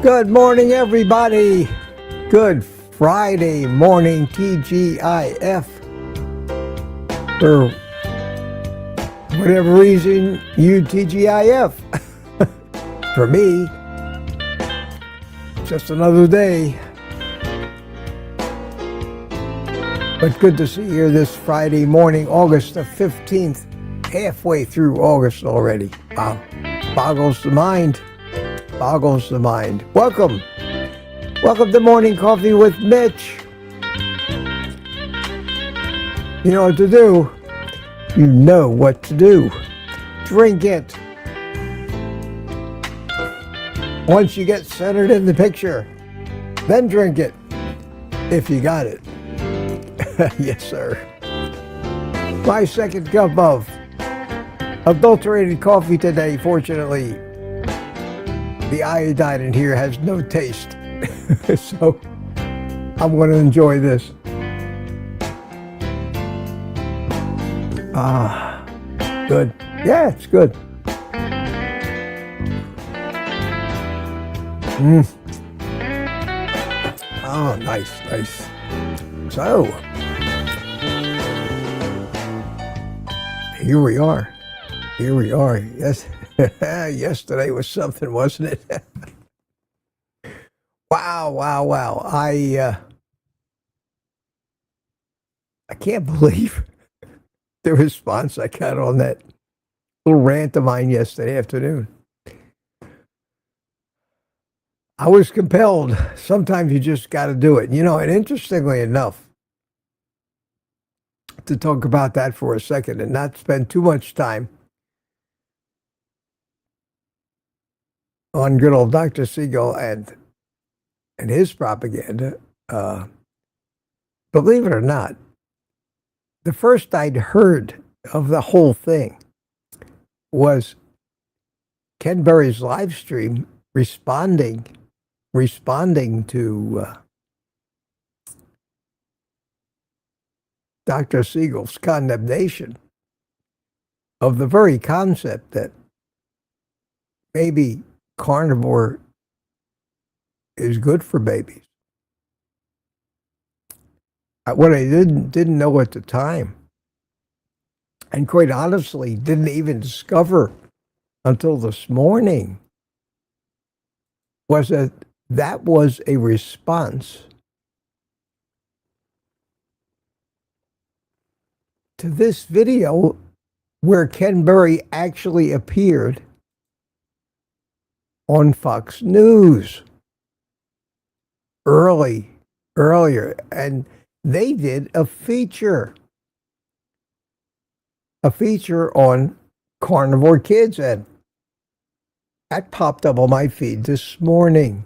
Good morning, everybody. Good Friday morning, TGIF. For whatever reason, you TGIF. For me, just another day. But good to see you here this Friday morning, August the 15th. Halfway through August already. Wow. Boggles the mind. Boggles the mind. Welcome. Welcome to Morning Coffee with Mitch. You know what to do. You know what to do. Drink it. Once you get centered in the picture, then drink it. If you got it. Yes, sir. My second cup of adulterated coffee today, fortunately. The iodine in here has no taste, so I'm going to enjoy this. Ah, good. Yeah, it's good. Oh, nice, nice. So, here we are. Here we are. Yes. Yesterday was something, wasn't it? Wow, wow, wow. I can't believe the response I got on that little rant of mine yesterday afternoon. I was compelled. Sometimes you just got to do it. You know, and interestingly enough, to talk about that for a second and not spend too much time on good old Dr. Siegel and his propaganda, believe it or not, the first I'd heard of the whole thing was Ken Berry's live stream responding to Dr. Siegel's condemnation of the very concept that maybe carnivore is good for babies. What I didn't know at the time, and quite honestly didn't even discover until this morning, was that was a response to this video where Ken Berry actually appeared on Fox News earlier, and they did a feature on carnivore kids, and that popped up on my feed this morning.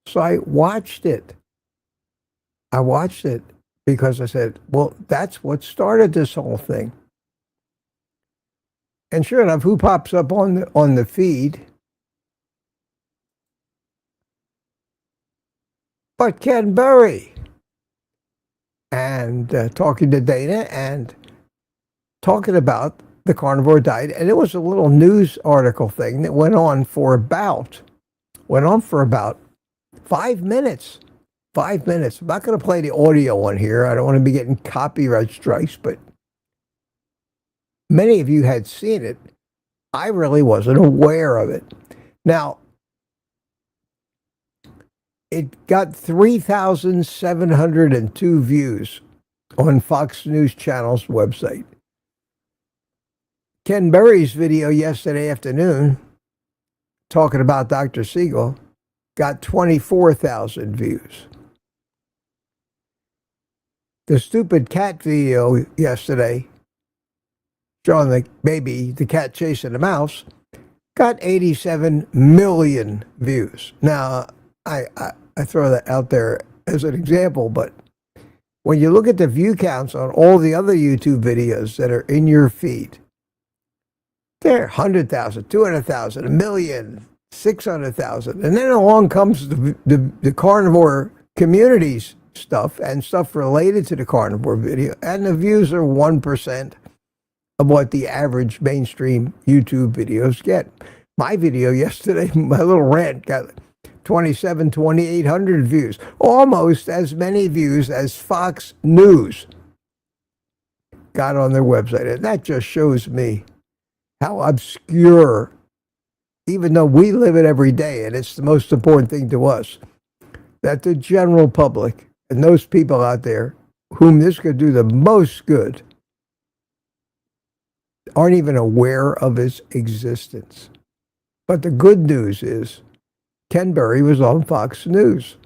So I watched it. Because I said, well, that's what started this whole thing. And sure enough, who pops up on the feed but Ken Berry, and talking to Dana and talking about the carnivore diet. And it was a little news article thing that went on for about 5 minutes. 5 minutes. I'm not going to play the audio on here. I don't want to be getting copyright strikes, but many of you had seen it. I really wasn't aware of it. Now, it got 3,702 views on Fox News Channel's website. Ken Berry's video yesterday afternoon, talking about Dr. Siegel, got 24,000 views. The stupid cat video yesterday, showing the cat chasing the mouse, got 87 million views. Now, I throw that out there as an example, but when you look at the view counts on all the other YouTube videos that are in your feed, they're 100,000, 200,000, a million, 600,000. And then along comes the carnivore communities stuff and stuff related to the carnivore video, and the views are 1% of what the average mainstream YouTube videos get. My video yesterday, my little rant, got 2,800 views, almost as many views as Fox News got on their website. And that just shows me how obscure, even though we live it every day and it's the most important thing to us, that the general public and those people out there whom this could do the most good aren't even aware of its existence. But the good news is Ken Berry was on Fox News.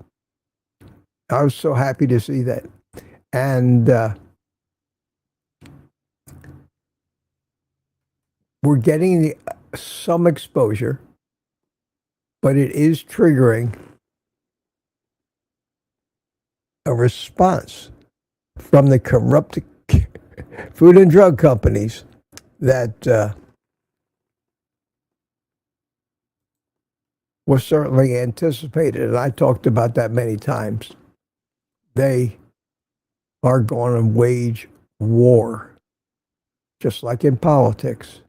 I was so happy to see that. And we're getting some exposure, but it is triggering a response from the corrupt food and drug companies that was certainly anticipated. And I talked about that many times. They are going to wage war, just like in politics.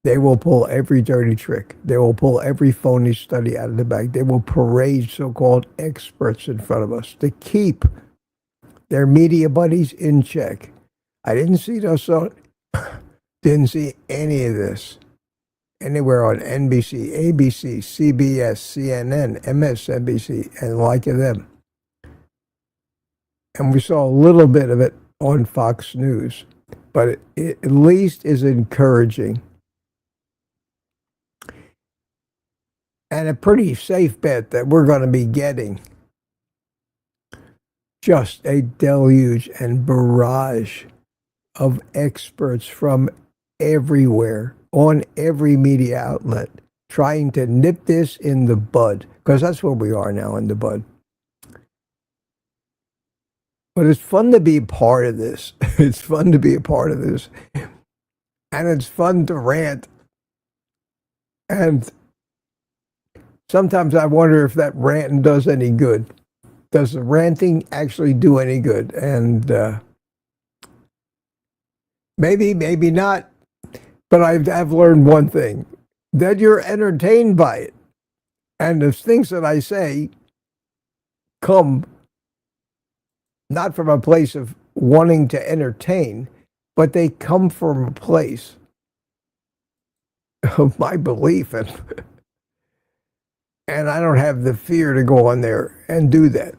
They will pull every dirty trick. They will pull every phony study out of the bag. They will parade so-called experts in front of us to keep their media buddies in check. I didn't see didn't see any of this anywhere on NBC, ABC, CBS, CNN, MSNBC, and like of them. And we saw a little bit of it on Fox News, but it at least is encouraging. And a pretty safe bet that we're going to be getting just a deluge and barrage of experts from everywhere, on every media outlet, trying to nip this in the bud, because that's where we are now, in the bud. But it's fun to be a part of this. It's fun to be a part of this. And it's fun to rant. And sometimes I wonder if that ranting does any good. Does the ranting actually do any good? And maybe, maybe not. But I've learned one thing, that you're entertained by it. And the things that I say come not from a place of wanting to entertain, but they come from a place of my belief. And I don't have the fear to go on there and do that.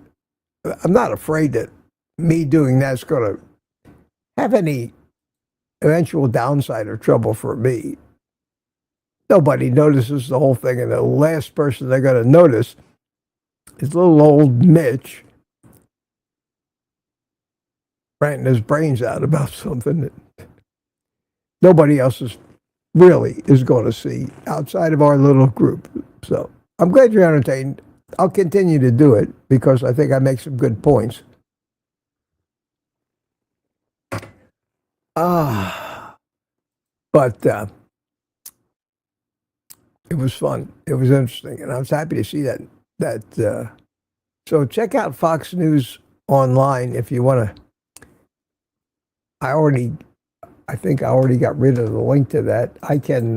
I'm not afraid that me doing that's going to have any eventual downside or trouble for me. Nobody notices the whole thing, and the last person they're going to notice is little old Mitch ranting his brains out about something that nobody else is going to see outside of our little group. So I'm glad you're entertained. I'll continue to do it because I think I make some good points. But it was fun. It was interesting, and I was happy to see that. So check out Fox News online if you want to. I think I already got rid of the link to that. I can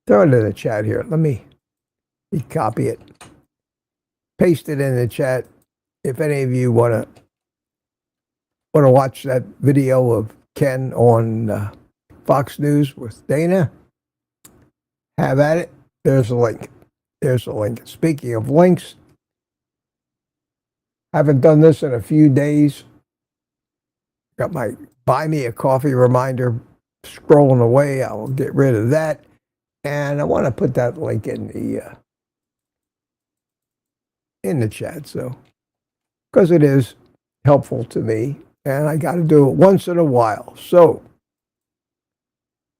throw it in the chat here. Let me copy it, paste it in the chat. If any of you want to watch that video of Ken on Fox News with Dana, have at it. There's a link. There's a link. Speaking of links, haven't done this in a few days. Got my buy me a coffee reminder scrolling away. I will get rid of that. And I want to put that link in in the chat, so because it is helpful to me, and I got to do it once in a while. So,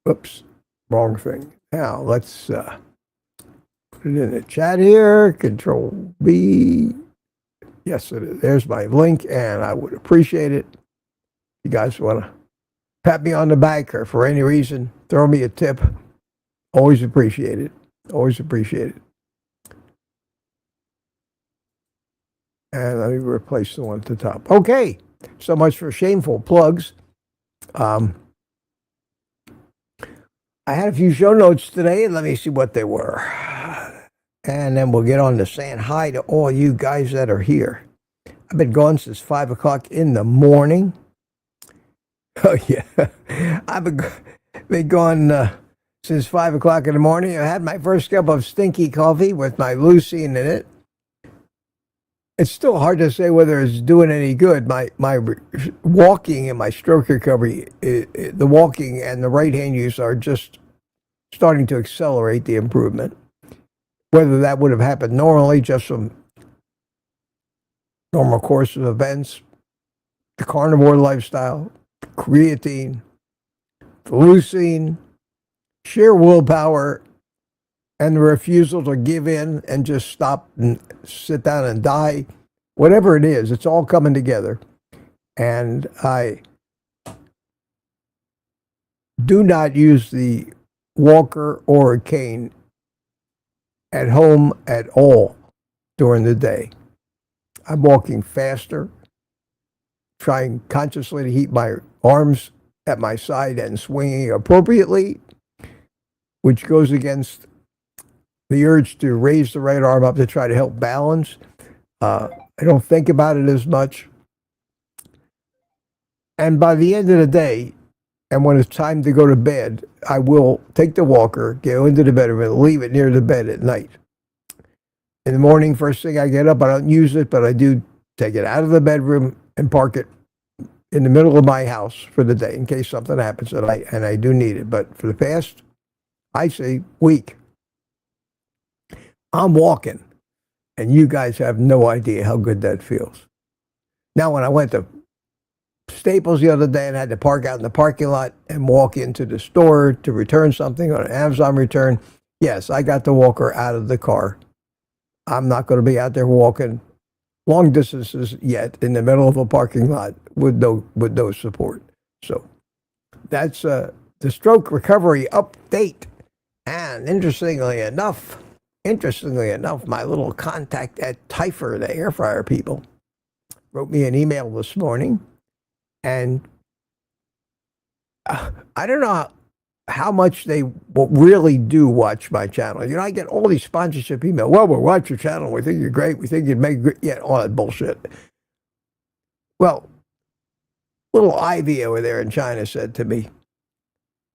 oops, wrong thing. Now let's put it in the chat here. Control B. Yes, it is. There's my link, and I would appreciate it. You guys want to pat me on the back or for any reason, throw me a tip. Always appreciate it. Always appreciate it. And let me replace the one at the top. Okay, so much for shameful plugs. I had a few show notes today. Let me see what they were. And then we'll get on to saying hi to all you guys that are here. I've been gone since 5 o'clock in the morning. Oh, yeah. I've been gone since 5 o'clock in the morning. I had my first cup of stinky coffee with my leucine in it. It's still hard to say whether it's doing any good. My walking and my stroke recovery, the walking and the right hand use are just starting to accelerate the improvement. Whether that would have happened normally, just from normal course of events, the carnivore lifestyle, creatine, leucine, sheer willpower, and the refusal to give in and just stop and sit down and die, whatever it is, it's all coming together. And I do not use the walker or a cane at home at all during the day. I'm walking faster, trying consciously to keep my arms at my side and swinging appropriately, which goes against the urge to raise the right arm up to try to help balance. I don't think about it as much. And by the end of the day, and when it's time to go to bed, I will take the walker, go into the bedroom, and leave it near the bed at night. In the morning, first thing I get up, I don't use it, but I do take it out of the bedroom and park it in the middle of my house for the day in case something happens, and I do need it. But for the past, I say, week, I'm walking, and you guys have no idea how good that feels. Now, when I went to Staples the other day and had to park out in the parking lot and walk into the store to return something on an Amazon return, yes, I got the walker out of the car. I'm not going to be out there walking long distances yet in the middle of a parking lot with no support. So that's the stroke recovery update. And interestingly enough, my little contact at Tyfer, the air fryer people, wrote me an email this morning. And I don't know how much they really do watch my channel. You know, I get all these sponsorship emails. Well, we'll watch your channel. We think you're great. We think you'd make great. Yeah, all that bullshit. Well, little Ivy over there in China said to me,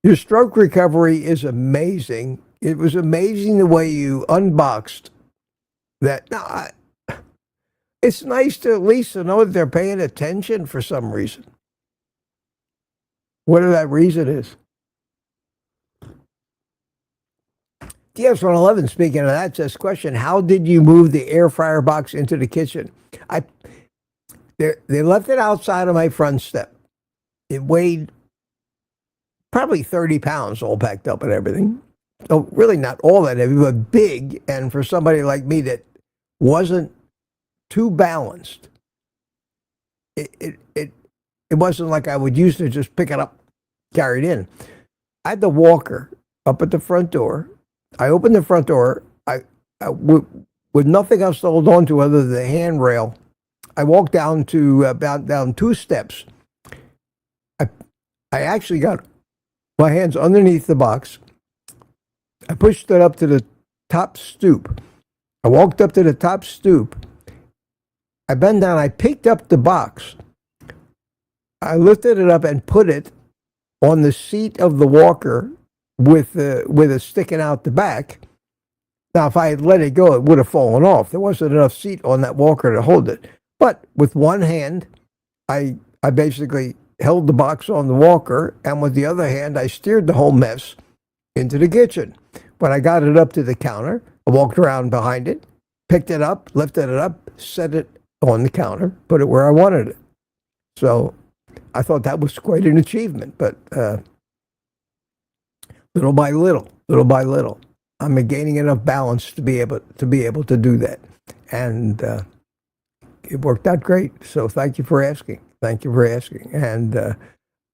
your stroke recovery is amazing. It was amazing the way you unboxed that. Now, it's nice to at least know that they're paying attention for some reason. Whatever that reason is. DS111, speaking of that, says, question, how did you move the air fryer box into the kitchen? They left it outside of my front step. It weighed probably 30 pounds all packed up and everything. Oh, really not all that heavy, but big. And for somebody like me that wasn't too balanced, it wasn't like I would use to just pick it up, carry it in. I had the walker up at the front door. I opened the front door. With nothing else to hold on to other than the handrail, I walked down to about down 2 steps. I actually got my hands underneath the box. I pushed it up to the top stoop. I walked up to the top stoop. I bent down. I picked up the box. I lifted it up and put it on the seat of the walker with it sticking out the back. Now, if I had let it go, it would have fallen off. There wasn't enough seat on that walker to hold it. But with one hand, I basically held the box on the walker, and with the other hand, I steered the whole mess into the kitchen. When I got it up to the counter, I walked around behind it, picked it up, lifted it up, set it on the counter, put it where I wanted it. So I thought that was quite an achievement, but little by little, I'm gaining enough balance to be able to do that, and it worked out great. So thank you for asking. Thank you for asking. And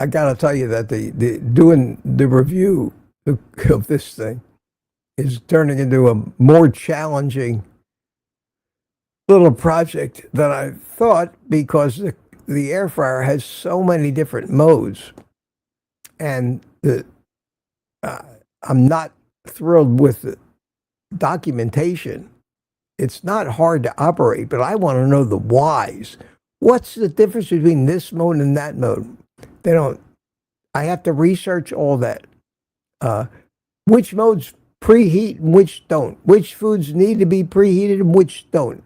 I got to tell you that the doing the review of this thing is turning into a more challenging little project than I thought, because the air fryer has so many different modes, and I'm not thrilled with the documentation. It's not hard to operate, but I want to know the whys. What's the difference between this mode and that mode? They don't. I have to research all that. Which modes preheat and which don't? Which foods need to be preheated and which don't?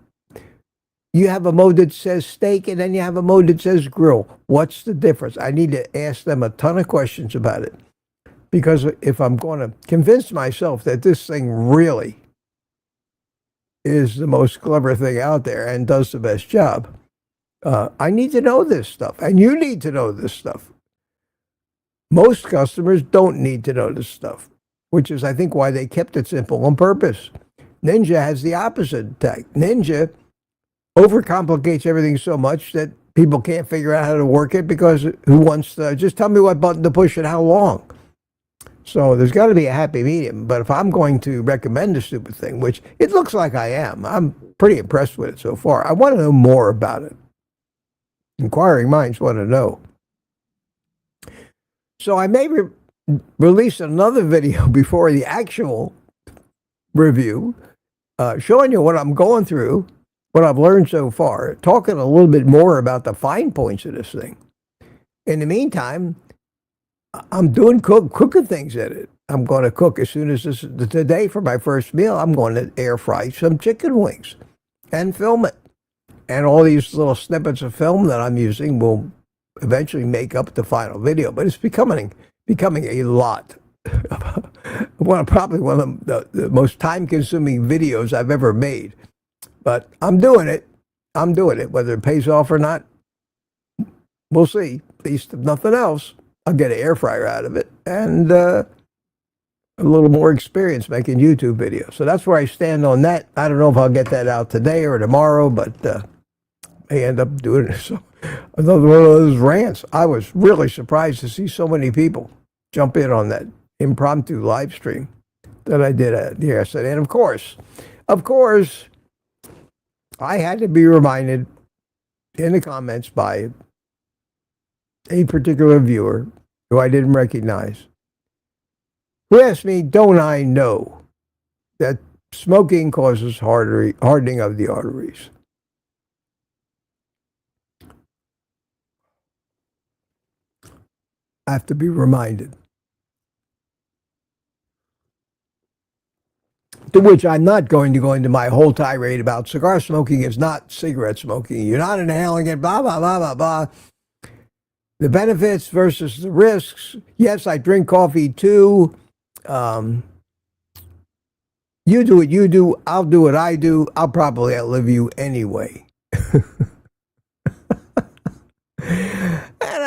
You have a mode that says steak, and then you have a mode that says grill. What's the difference? I need to ask them a ton of questions about it, because if I'm going to convince myself that this thing really is the most clever thing out there and does the best job, I need to know this stuff, and you need to know this stuff. Most customers don't need to know this stuff, which is, I think, why they kept it simple on purpose. Ninja has the opposite attack. Ninja overcomplicates everything so much that people can't figure out how to work it, because who wants to just tell me what button to push and how long? So there's got to be a happy medium. But if I'm going to recommend a stupid thing, which it looks like I am, I'm pretty impressed with it so far. I want to know more about it. Inquiring minds want to know. So I may release another video before the actual review, showing you what I'm going through, what I've learned so far, talking a little bit more about the fine points of this thing. In the meantime, I'm doing cooking things in it. I'm going to cook as soon as today for my first meal. I'm going to air fry some chicken wings and film it. And all these little snippets of film that I'm using will eventually make up the final video. But it's becoming a lot. Probably one of the most time-consuming videos I've ever made. But I'm doing it. Whether it pays off or not, we'll see. At least if nothing else, I'll get an air fryer out of it, and a little more experience making YouTube videos. So that's where I stand on that. I don't know if I'll get that out today or tomorrow, but may end up doing it. So another one of those rants. I was really surprised to see so many people jump in on that impromptu live stream that I did yesterday. And of course, I had to be reminded in the comments by a particular viewer who I didn't recognize, who asked me, don't I know that smoking causes hardening of the arteries? I have to be reminded. To which I'm not going to go into my whole tirade about cigar smoking is not cigarette smoking. You're not inhaling it, blah, blah, blah, blah, blah. The benefits versus the risks. Yes, I drink coffee too. You do what you do. I'll do what I do. I'll probably outlive you anyway.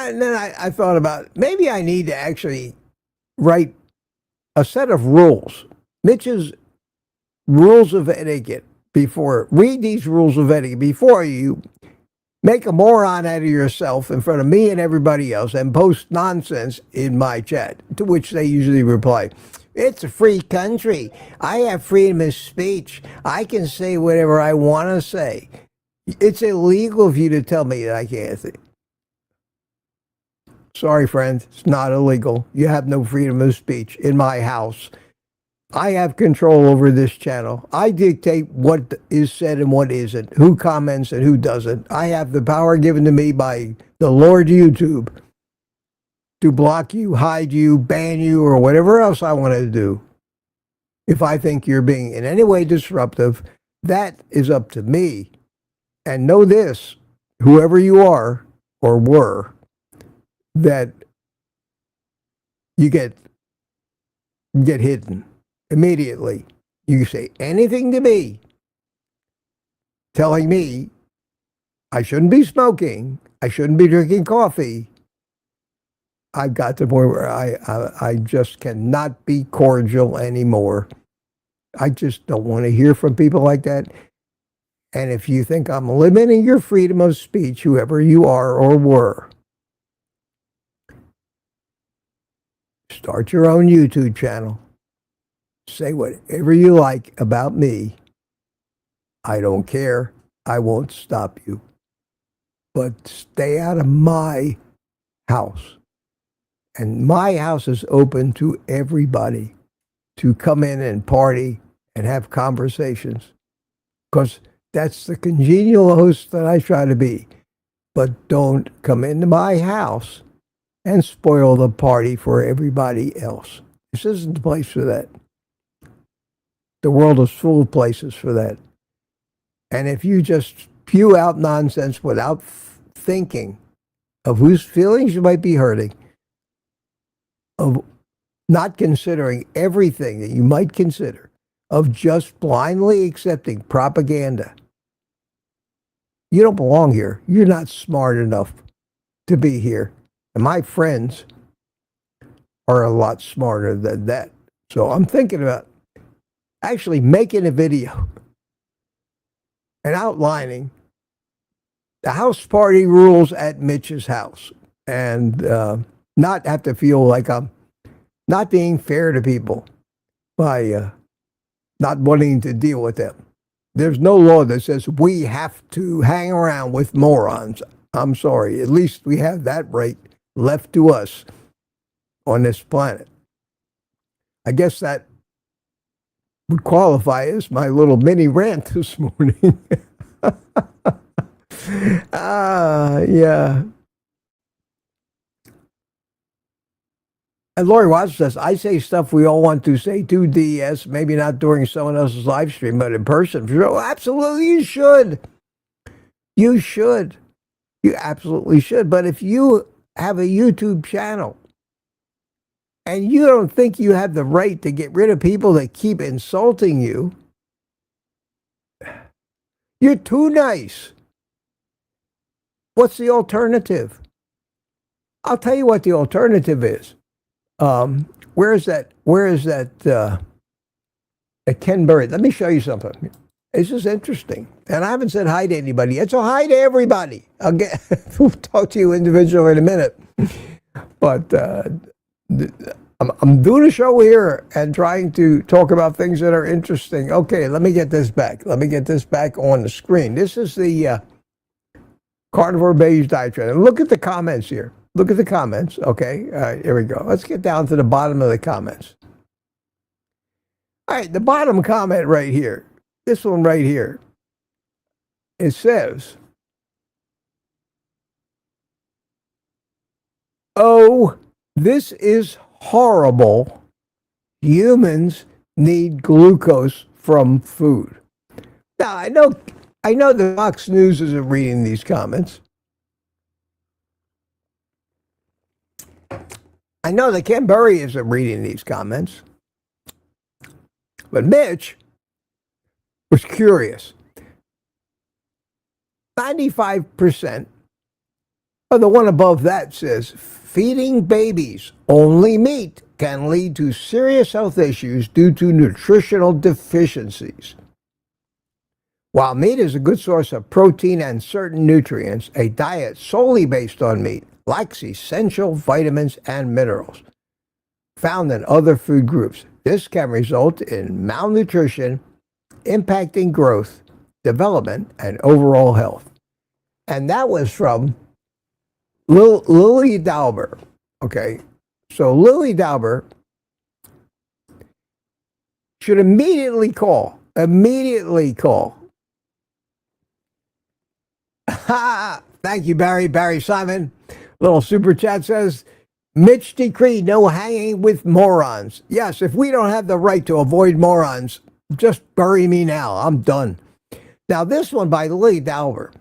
And then I thought about, maybe I need to actually write a set of rules. Mitch's rules of etiquette. Read these rules of etiquette before you make a moron out of yourself in front of me and everybody else and post nonsense in my chat, to which they usually reply, it's a free country. I have freedom of speech. I can say whatever I want to say. It's illegal for you to tell me that I can't say. Sorry, friend, it's not illegal. You have no freedom of speech in my house. I have control over this channel. I dictate what is said and what isn't, who comments and who doesn't. I have the power given to me by the Lord YouTube to block you, hide you, ban you, or whatever else I want to do. If I think you're being in any way disruptive, that is up to me. And know this, whoever you are or were, that you get hidden immediately. You say anything to me, telling me I shouldn't be smoking, I shouldn't be drinking coffee, I've got to the point where I just cannot be cordial anymore. I just don't want to hear from people like that. And if you think I'm limiting your freedom of speech, whoever you are or were, start your own YouTube channel. Say whatever you like about me. I don't care. I won't stop you. But stay out of my house. And my house is open to everybody to come in and party and have conversations. Because that's the congenial host that I try to be. But don't come into my house and spoil the party for everybody else. This isn't the place for that. The world is full of places for that. And if you just spew out nonsense without thinking of whose feelings you might be hurting, of not considering everything that you might consider, of just blindly accepting propaganda, you don't belong here. You're not smart enough to be here. And my friends are a lot smarter than that. So I'm thinking about actually making a video and outlining the house party rules at Mitch's house, and not have to feel like I'm not being fair to people by not wanting to deal with them. There's no law that says we have to hang around with morons. I'm sorry. At least we have that right left to us on this planet. I guess that would qualify as my little mini rant this morning. Yeah. And Lori Watts says, I say stuff we all want to say to DS, maybe not during someone else's live stream, but in person. Oh, absolutely, you should. You should. You absolutely should. But if you have a YouTube channel and you don't think you have the right to get rid of people that keep insulting you, you're too nice. What's the alternative? I'll tell you what the alternative is. Where is that Ken Burry? Let me show you something. This is interesting. And I haven't said hi to anybody yet, so hi to everybody. We'll talk to you individually in a minute. But I'm doing a show here and trying to talk about things that are interesting. Okay, let me get this back. Let me get this back on the screen. This is the Carnivore Beige Dietary. And look at the comments here. Look at the comments. Okay, here we go. Let's get down to the bottom of the comments. All right, the bottom comment right here. This one right here. It says, "Oh, this is horrible. Humans need glucose from food." Now, I know the Fox News isn't reading these comments. I know that Ken Burry isn't reading these comments. But Mitch was curious. 95% of the one above that says, feeding babies only meat can lead to serious health issues due to nutritional deficiencies. While meat is a good source of protein and certain nutrients, a diet solely based on meat lacks essential vitamins and minerals found in other food groups. This can result in malnutrition, impacting growth, development, and overall health. And that was from Lily Dauber. Okay, so Lily Dauber should immediately call. Thank you, Barry. Barry Simon. Little super chat says, Mitch decreed no hanging with morons. Yes, if we don't have the right to avoid morons, just bury me now. I'm done. Now, this one by Lily Dauber.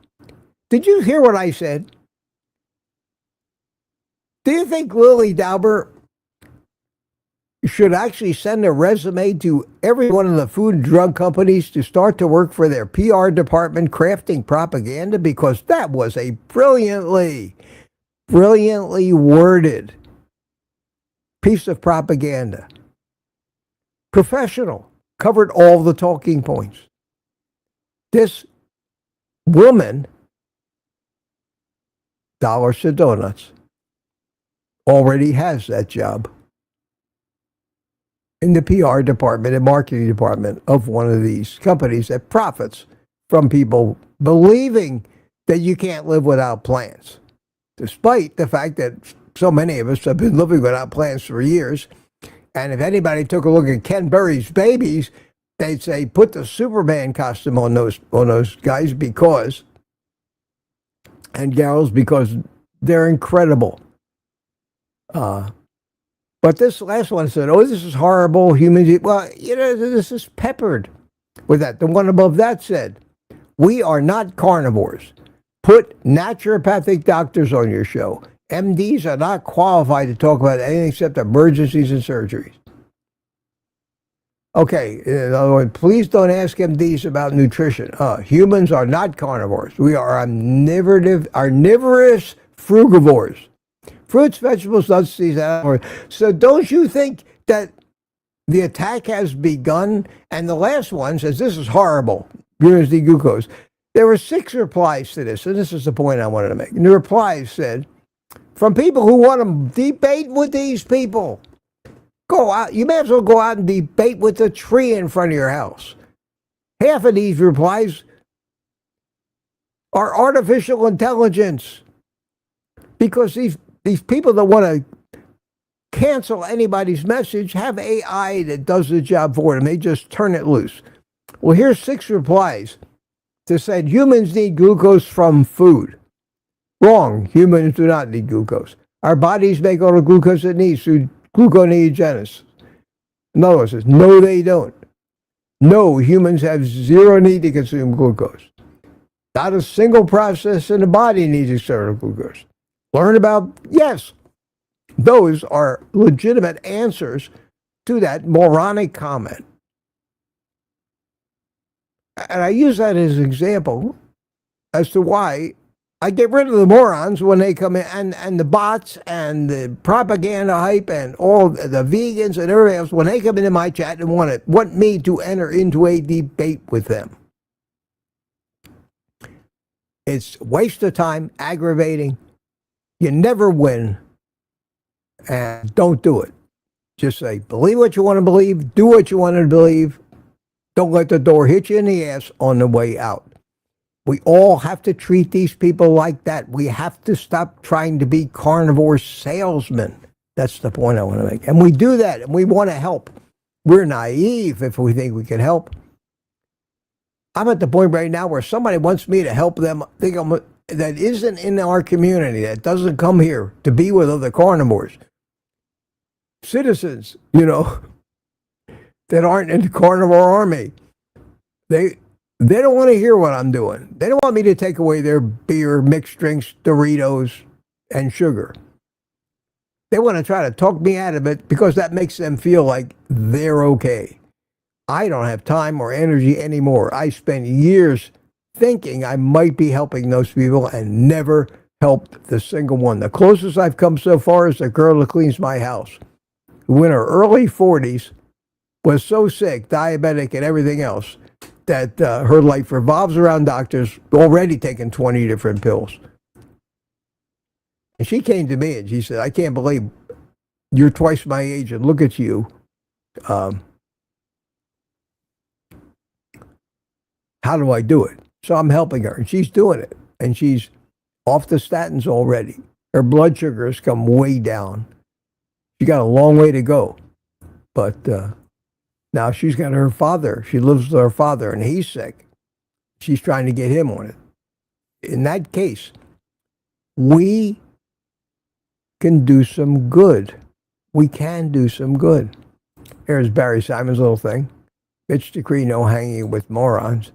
Did you hear what I said? Do you think Lily Dauber should actually send a resume to every one of the food and drug companies to start to work for their PR department crafting propaganda, because that was a brilliantly worded piece of propaganda. Professional, covered all the talking points. This woman, dollars to donuts, already has that job in the PR department and marketing department of one of these companies that profits from people believing that you can't live without plants, despite the fact that so many of us have been living without plants for years. And if anybody took a look at Ken Berry's babies, they'd say, put the Superman costume on those guys because, and gals, because they're incredible. But this last one said, oh, this is horrible. Humans eat. Well, this is peppered with that. The one above that said, we are not carnivores. Put naturopathic doctors on your show. MDs are not qualified to talk about anything except emergencies and surgeries. Okay, in other words, please don't ask MDs about nutrition. Humans are not carnivores. We are omnivorous frugivores. Fruits, vegetables, nuts, seeds, animals. So don't you think that the attack has begun? And the last one says, this is horrible. Humans need glucose. There were 6 replies to this, and this is the point I wanted to make. And the replies said, from people who want to debate with these people. Go out. You may as well go out and debate with a tree in front of your house. Half of these replies are artificial intelligence. Because these people that want to cancel anybody's message have AI that does the job for them. They just turn it loose. Well, here's 6 replies that said humans need glucose from food. Wrong. Humans do not need glucose. Our bodies make all the glucose it needs through gluconeogenesis. Another one says, no, they don't. No, humans have zero need to consume glucose. Not a single process in the body needs external glucose. Learn about, yes, those are legitimate answers to that moronic comment. And I use that as an example as to why I get rid of the morons when they come in, and the bots and the propaganda hype and all the vegans and everybody else, when they come into my chat and want me to enter into a debate with them. It's a waste of time, aggravating. You never win, and don't do it. Just say, believe what you want to believe, do what you want to believe. Don't let the door hit you in the ass on the way out. We all have to treat these people like that. We have to stop trying to be carnivore salesmen. That's the point I want to make. And we do that, and we want to help. We're naive if we think we can help. I'm at the point right now where somebody wants me to help them that isn't in our community, that doesn't come here to be with other carnivores. Citizens, that aren't in the carnivore army. They don't want to hear what I'm doing. They don't want me to take away their beer, mixed drinks, Doritos, and sugar. They want to try to talk me out of it because that makes them feel like they're okay. I don't have time or energy anymore. I spent years thinking I might be helping those people and never helped the single one. The closest I've come so far is the girl who cleans my house, who in her early 40s was so sick, diabetic and everything else, that her life revolves around doctors, already taking 20 different pills. And she came to me and she said, I can't believe you're twice my age and look at you. How do I do it? So I'm helping her, and she's doing it. And she's off the statins already. Her blood sugar has come way down. She got a long way to go. But now she's got her father. She lives with her father, and he's sick. She's trying to get him on it. In that case, we can do some good. We can do some good. Here's Barry Simon's little thing. Mitch decree no hanging with morons.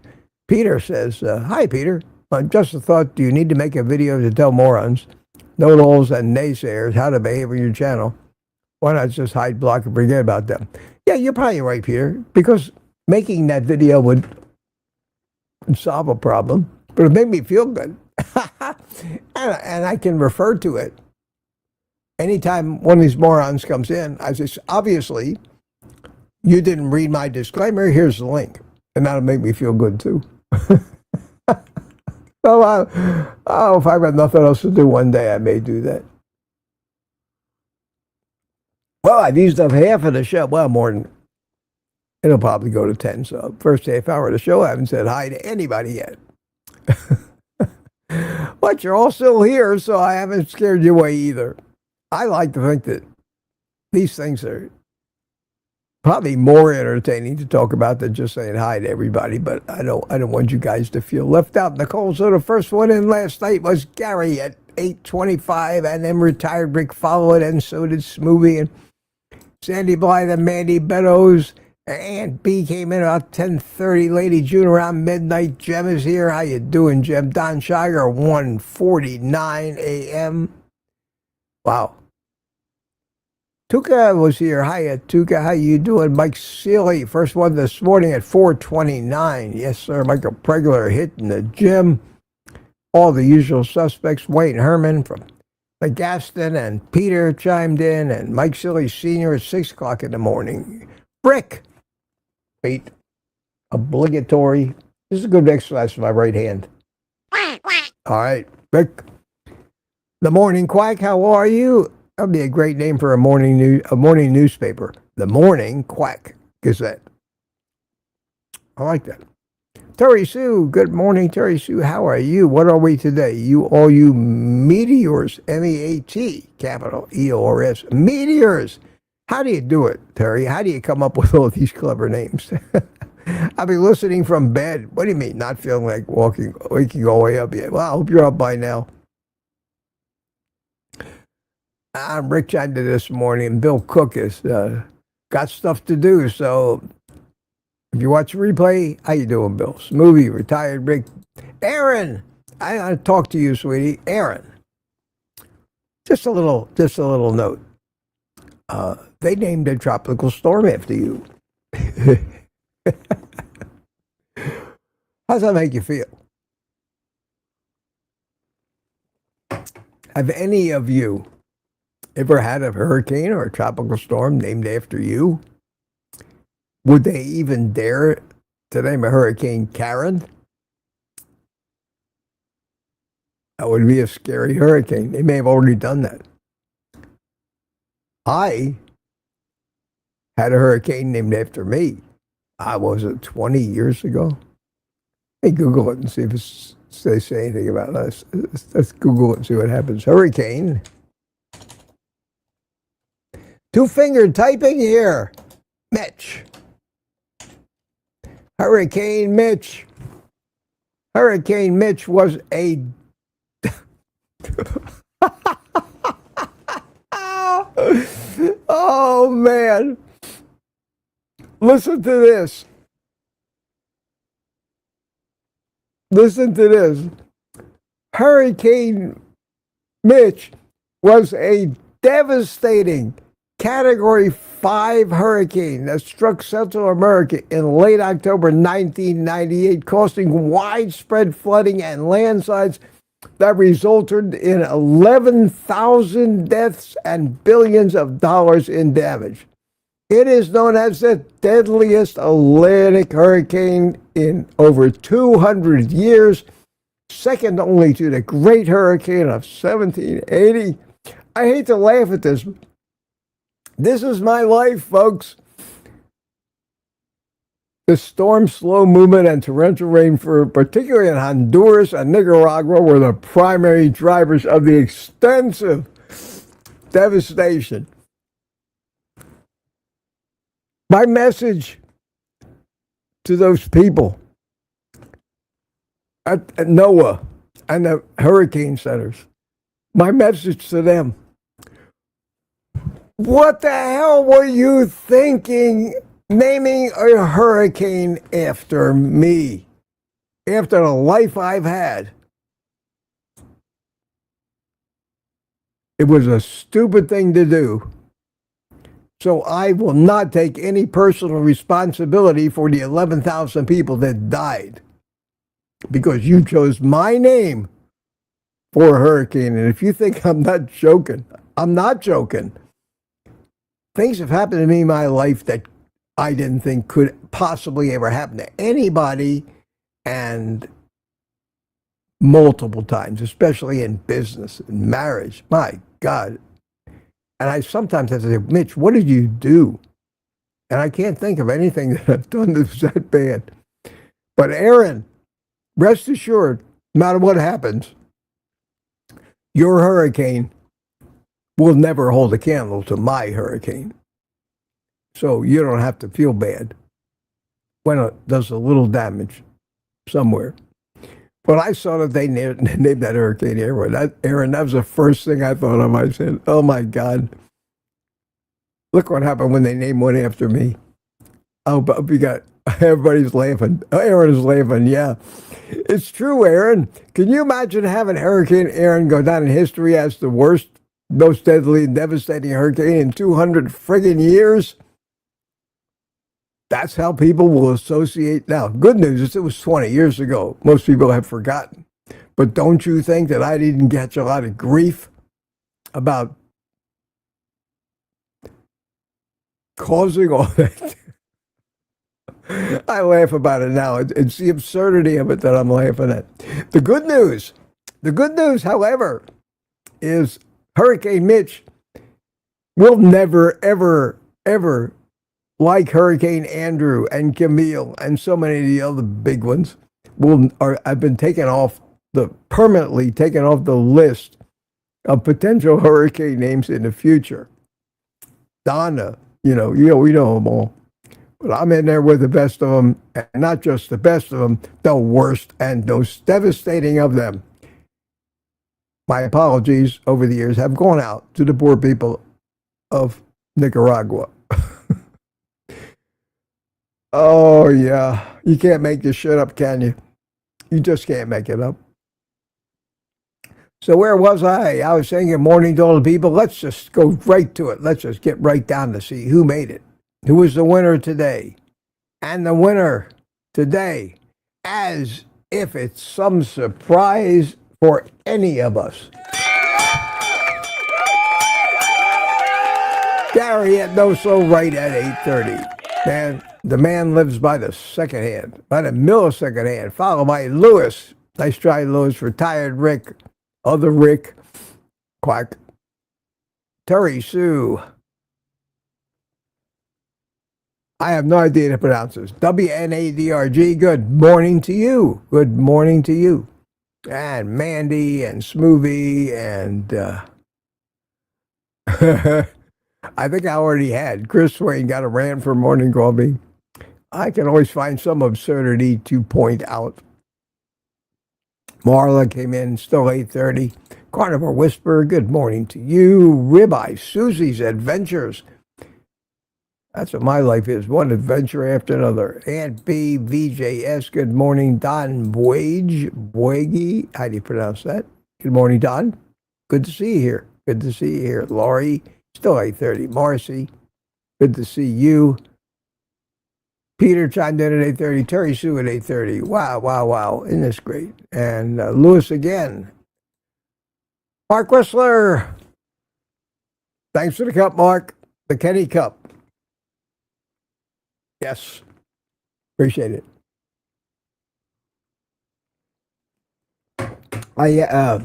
Peter says, hi, Peter. Just a thought, do you need to make a video to tell morons, know-it-alls, and naysayers how to behave on your channel? Why not just hide, block, and forget about them? Yeah, you're probably right, Peter, because making that video would solve a problem, but it made me feel good. And I can refer to it. Anytime one of these morons comes in, I say, obviously, you didn't read my disclaimer. Here's the link. And that'll make me feel good, too. So, if I've got nothing else to do one day, I may do that. Well, I've used up half of the show. Well, more than, it'll probably go to 10. So, first half hour of the show, I haven't said hi to anybody yet. But you're all still here, so I haven't scared you away either. I like to think that these things are probably more entertaining to talk about than just saying hi to everybody, but I don't want you guys to feel left out in the cold. So the first one in last night was Gary at 8:25, and then Retired Rick followed, and so did Smoothie, and Sandy Blythe and Mandy Beddoes. Aunt B came in about 10:30. Lady June around midnight. Jem is here. How you doing, Jem? Don Shiger, 1:49 a.m. Wow. Tuka was here. Hiya, Tuka. How you doing? Mike Seeley, first one this morning at 4:29. Yes, sir. Michael Pregler hitting the gym. All the usual suspects. Wayne Herman from the Gaston and Peter chimed in, and Mike Seeley Sr. at 6 o'clock in the morning. Brick. Wait. Obligatory. This is a good exercise for my right hand. All right, Rick. The Morning Quack, how are you? That'd be a great name for a morning newspaper. The Morning Quack Gazette. I like that. Terry Sue, good morning, Terry Sue. How are you? What are we today? All you meteors, M-E-A-T, capital E-O-R-S, meteors. How do you do it, Terry? How do you come up with all these clever names? I'll be listening from bed. What do you mean, not feeling like waking all the way up yet? Well, I hope you're up by now. I'm Rick chimed in this morning, and Bill Cook has got stuff to do. So if you watch the replay, how you doing, Bill? Smoothie, Retired Rick. Aaron, I want to talk to you, sweetie. Aaron, just a little note. They named a tropical storm after you. How's that make you feel? Have any of you ever had a hurricane or a tropical storm named after you? Would they even dare to name a hurricane Karen? That would be a scary hurricane. They may have already done that. I had a hurricane named after me. I was it 20 years ago. Hey, Google it and see if they say anything about us. Let's Google it and see what happens. Hurricane. Two-finger typing here. Mitch. Hurricane Mitch. Hurricane Mitch was a... Oh, man. Listen to this. Listen to this. Hurricane Mitch was a devastating Category 5 hurricane that struck Central America in late October 1998, causing widespread flooding and landslides that resulted in 11,000 deaths and billions of dollars in damage. It is known as the deadliest Atlantic hurricane in over 200 years, second only to the Great Hurricane of 1780. I hate to laugh at this. This is my life, folks. The storm, slow movement, and torrential rain, particularly in Honduras and Nicaragua, were the primary drivers of the extensive devastation. My message to those people at NOAA and the hurricane centers, my message to them: what the hell were you thinking naming a hurricane after me? After the life I've had? It was a stupid thing to do. So I will not take any personal responsibility for the 11,000 people that died because you chose my name for a hurricane. And if you think I'm not joking, I'm not joking. Things have happened to me in my life that I didn't think could possibly ever happen to anybody, and multiple times, especially in business and marriage. My God. And I sometimes have to say, Mitch, what did you do? And I can't think of anything that I've done that's that bad. But Aaron, rest assured, no matter what happens, your hurricane will never hold a candle to my hurricane. So you don't have to feel bad when it does a little damage somewhere. When I saw that they named that hurricane Aaron, that was the first thing I thought of. I said, oh my God. Look what happened when they named one after me. Oh, but we got, everybody's laughing. Aaron is laughing, yeah. It's true, Aaron. Can you imagine having Hurricane Aaron go down in history as the worst, most deadly and devastating hurricane in 200 friggin' years? That's how people will associate. Now, good news is it was 20 years ago. Most people have forgotten. But don't you think that I didn't catch a lot of grief about causing all that? I laugh about it now. It's the absurdity of it that I'm laughing at. The good news, however, is Hurricane Mitch will never, ever, ever, like Hurricane Andrew and Camille and so many of the other big ones, have been permanently taken off the list of potential hurricane names in the future. Donna, we know them all. But I'm in there with the best of them, and not just the best of them, the worst and most devastating of them. My apologies over the years have gone out to the poor people of Nicaragua. Oh, yeah. You can't make this shit up, can you? You just can't make it up. So where was I? I was saying good morning to all the people. Let's just go right to it. Let's just get right down to see who made it. Who was the winner today? And the winner today, as if it's some surprise for any of us. Gary had no so right at 8:30. Man, the man lives by the second hand, by the millisecond hand, followed by Lewis. Nice try, Lewis. Retired Rick. Other Rick. Quack. Terry Sue. I have no idea to pronounce this. WNADRG, good morning to you. Good morning to you. And Mandy and Smoothie and I think I already had. Chris Swain got a rant for morning coffee. I can always find some absurdity to point out. Marla came in, still 8:30. Carnivore Whisperer, good morning to you. Ribeye Susie's Adventures. That's what my life is, one adventure after another. Aunt B, VJS, good morning. Don Boigi, how do you pronounce that? Good morning, Don. Good to see you here. Good to see you here. Laurie, still 8:30. Marcy, good to see you. Peter chimed in at 8:30. Terry Sue at 8:30. Wow. Isn't this great? And Lewis again. Mark Whistler. Thanks for the cup, Mark. The Kenny Cup. Yes. Appreciate it. I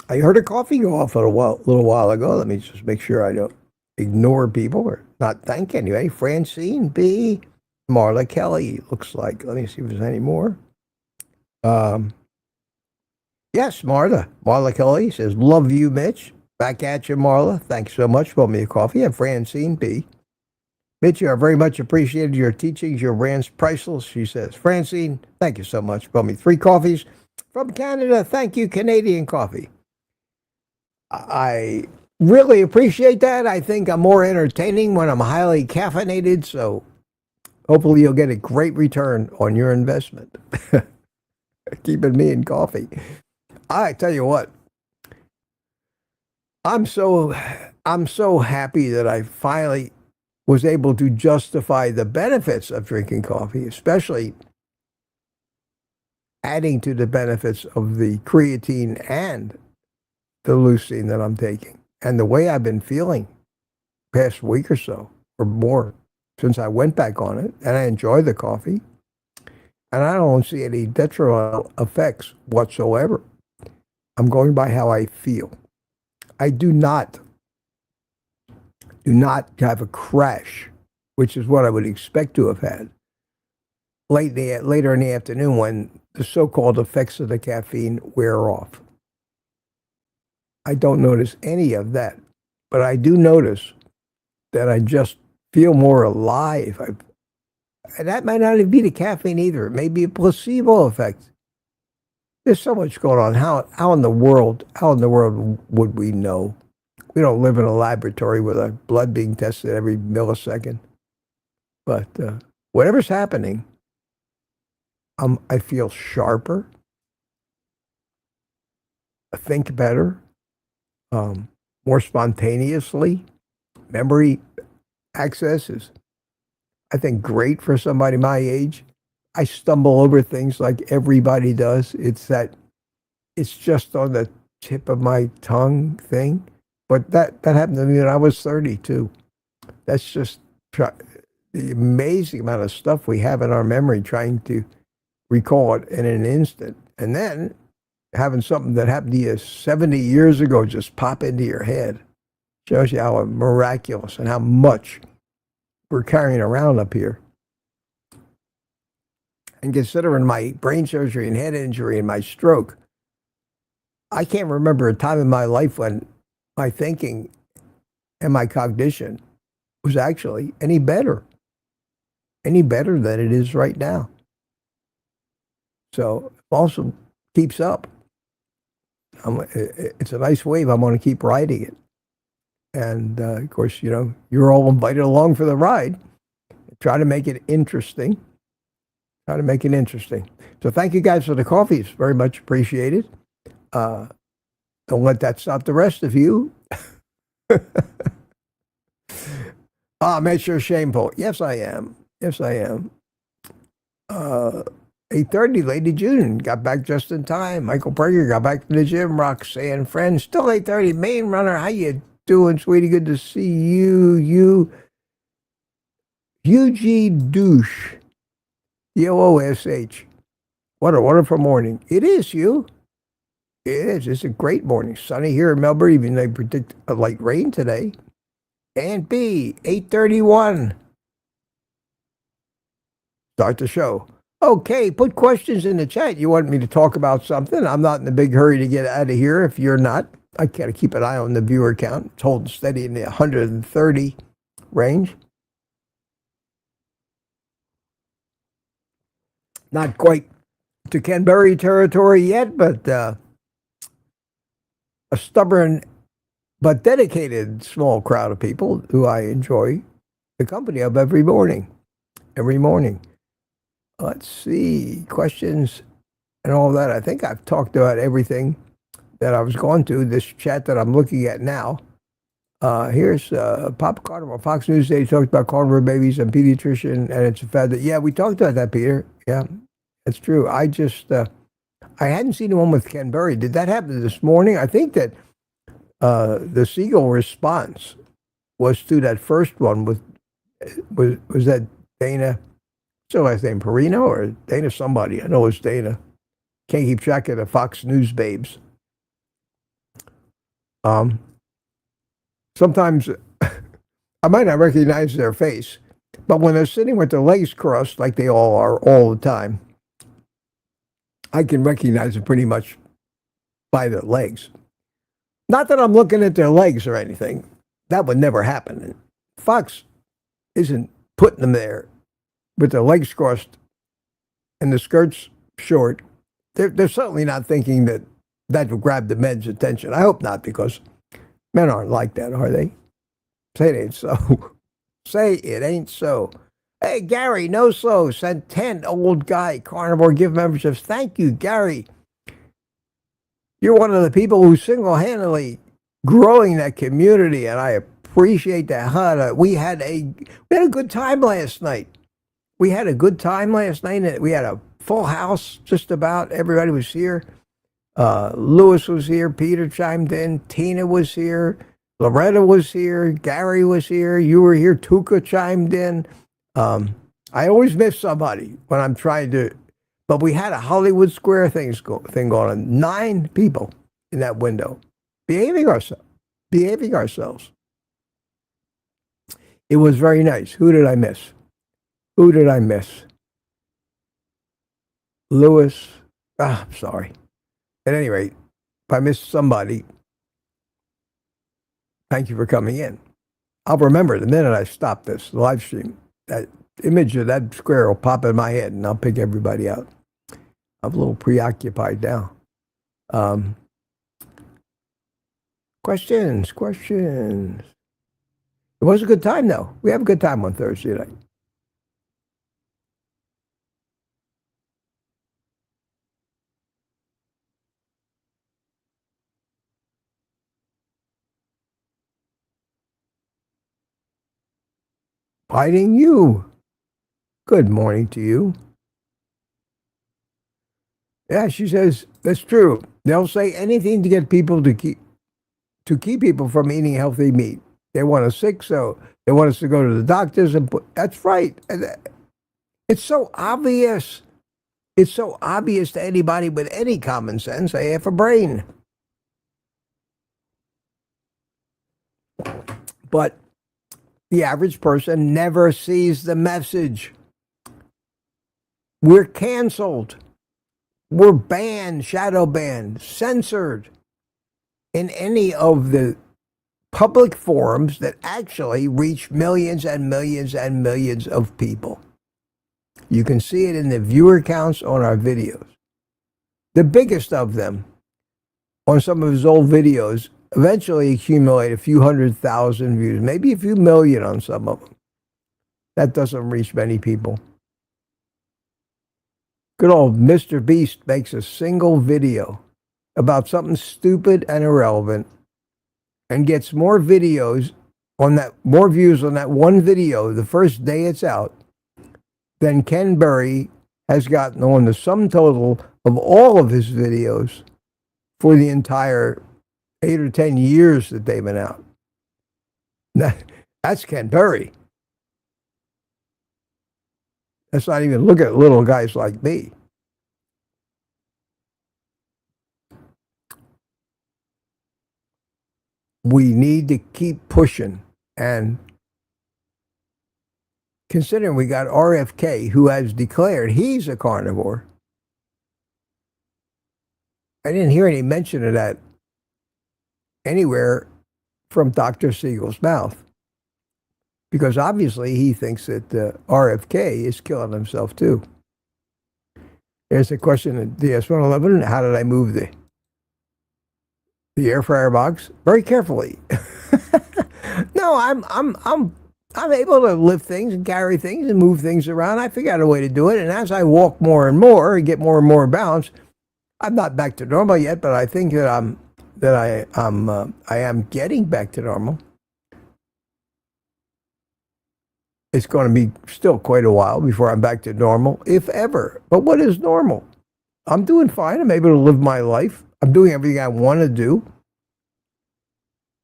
heard a coffee go off a little while ago. Let me just make sure I don't ignore people or not thank anyway. Francine B. Marla Kelly, looks like. Let me see if there's any more. Yes, Marla Kelly says, love you, Mitch. Back at you, Marla. Thanks so much for me a coffee. And Francine B. Mitch, you are very much appreciated. Your teachings, your brand's priceless, she says. Francine, thank you so much. Bought me 3 coffees from Canada. Thank you, Canadian Coffee. I really appreciate that. I think I'm more entertaining when I'm highly caffeinated, so hopefully you'll get a great return on your investment. Keeping me in coffee. I tell you what, I'm so happy that I finally was able to justify the benefits of drinking coffee, especially adding to the benefits of the creatine and the leucine that I'm taking. And the way I've been feeling past week or so, or more, since I went back on it, and I enjoy the coffee, and I don't see any detrimental effects whatsoever. I'm going by how I feel. I do not have a crash, which is what I would expect to have had later in the afternoon when the so-called effects of the caffeine wear off. I don't notice any of that, but I do notice that I just feel more alive. And that might not even be the caffeine either. It may be a placebo effect. There's so much going on. How in the world would we know? We don't live in a laboratory with our blood being tested every millisecond. But whatever's happening, I feel sharper. I think better, more spontaneously. Memory access is, I think, great for somebody my age. I stumble over things like everybody does. It's just on the tip of my tongue thing. But that happened to me when I was 32. That's just the amazing amount of stuff we have in our memory trying to recall it in an instant. And then having something that happened to you 70 years ago just pop into your head shows you how miraculous and how much we're carrying around up here. And considering my brain surgery and head injury and my stroke, I can't remember a time in my life when my thinking and my cognition was actually any better than it is right now. So it also keeps up. It's a nice wave. I'm going to keep riding it. And, of course, you're all invited along for the ride. Try to make it interesting. So thank you guys for the coffee. It's very much appreciated. Don't let that stop the rest of you. Make sure shameful. Yes, I am. 8:30, Lady June got back just in time. Michael Prager got back from the gym. Roxanne Friend, still 8:30. Main Runner, how you doing, sweetie? Good to see you. UG Douche. DOOSH. What a wonderful morning. It is, you. It is. It's a great morning. Sunny here in Melbourne, even they predict a light rain today. And B, 8:31. Start the show. Okay, put questions in the chat. You want me to talk about something? I'm not in a big hurry to get out of here. If you're not, I gotta keep an eye on the viewer count. It's holding steady in the 130 range. Not quite to Canberra territory yet, but a stubborn but dedicated small crowd of people who I enjoy the company of every morning. Let's see, questions and all that. I think I've talked about everything that I was going to. This chat that I'm looking at now. Here's Papa Carnivore. Fox News Day talked about carnivore babies and pediatrician, and it's a fact that, yeah, we talked about that, Peter. Yeah, that's true. I just, I hadn't seen the one with Ken Berry. Did that happen this morning? I think that the Siegel response was to that first one with, was that Dana, what's her last name, Perino or Dana somebody? I know it's Dana. Can't keep track of the Fox News babes. Sometimes I might not recognize their face, but when they're sitting with their legs crossed like they all are all the time, I can recognize them pretty much by their legs. Not that I'm looking at their legs or anything. That would never happen. Fox isn't putting them there with their legs crossed and the skirts short. They're certainly not thinking that would grab the men's attention. I hope not, because men aren't like that, are they? Say it ain't so. Say it ain't so. Hey, Gary, no so, sent 10 old guy carnivore gift memberships. Thank you, Gary. You're one of the people who single-handedly growing that community, and I appreciate that. We had a good time last night. We had a good time last night. We had a full house. Just about everybody was here. Lewis was here. Peter chimed in. Tina was here. Loretta was here. Gary was here. You were here. Tuka chimed in. I always miss somebody when I'm trying to. But we had a Hollywood Square thing going on. 9 people in that window, behaving ourselves. It was very nice. Who did I miss? Lewis. I'm sorry. At any rate, if I missed somebody, thank you for coming in. I'll remember the minute I stop this live stream. That image of that square will pop in my head, and I'll pick everybody out. I'm a little preoccupied now. Questions. It was a good time, though. We have a good time on Thursday night. Fighting you. Good morning to you. Yeah, she says, that's true. They'll say anything to get people to keep people from eating healthy meat. They want us sick, so they want us to go to the doctors and that's right. It's so obvious. It's so obvious to anybody with any common sense, a half a brain. But the average person never sees the message. We're canceled. We're banned, shadow banned, censored in any of the public forums that actually reach millions and millions and millions of people. You can see it in the viewer counts on our videos. The biggest of them, on some of his old videos, eventually accumulate a few 100,000 views, maybe a few million on some of them. That doesn't reach many people. Good old Mr. Beast makes a single video about something stupid and irrelevant and gets more views on that one video the first day it's out than Ken Berry has gotten on the sum total of all of his videos for the entire 8 or 10 years that they've been out. That's Ken Berry. Let's not even look at little guys like me. We need to keep pushing. And considering we got RFK, who has declared he's a carnivore, I didn't hear any mention of that anywhere from Dr. Siegel's mouth. Because obviously he thinks that RFK is killing himself too. There's a question at DS111, how did I move the air fryer box? Very carefully. No, I'm able to lift things and carry things and move things around. I figured out a way to do it, and as I walk more and more and get more and more balance, I'm not back to normal yet, but I think that I am getting back to normal. It's going to be still quite a while before I'm back to normal, if ever. But what is normal? I'm doing fine. I'm able to live my life. I'm doing everything I want to do.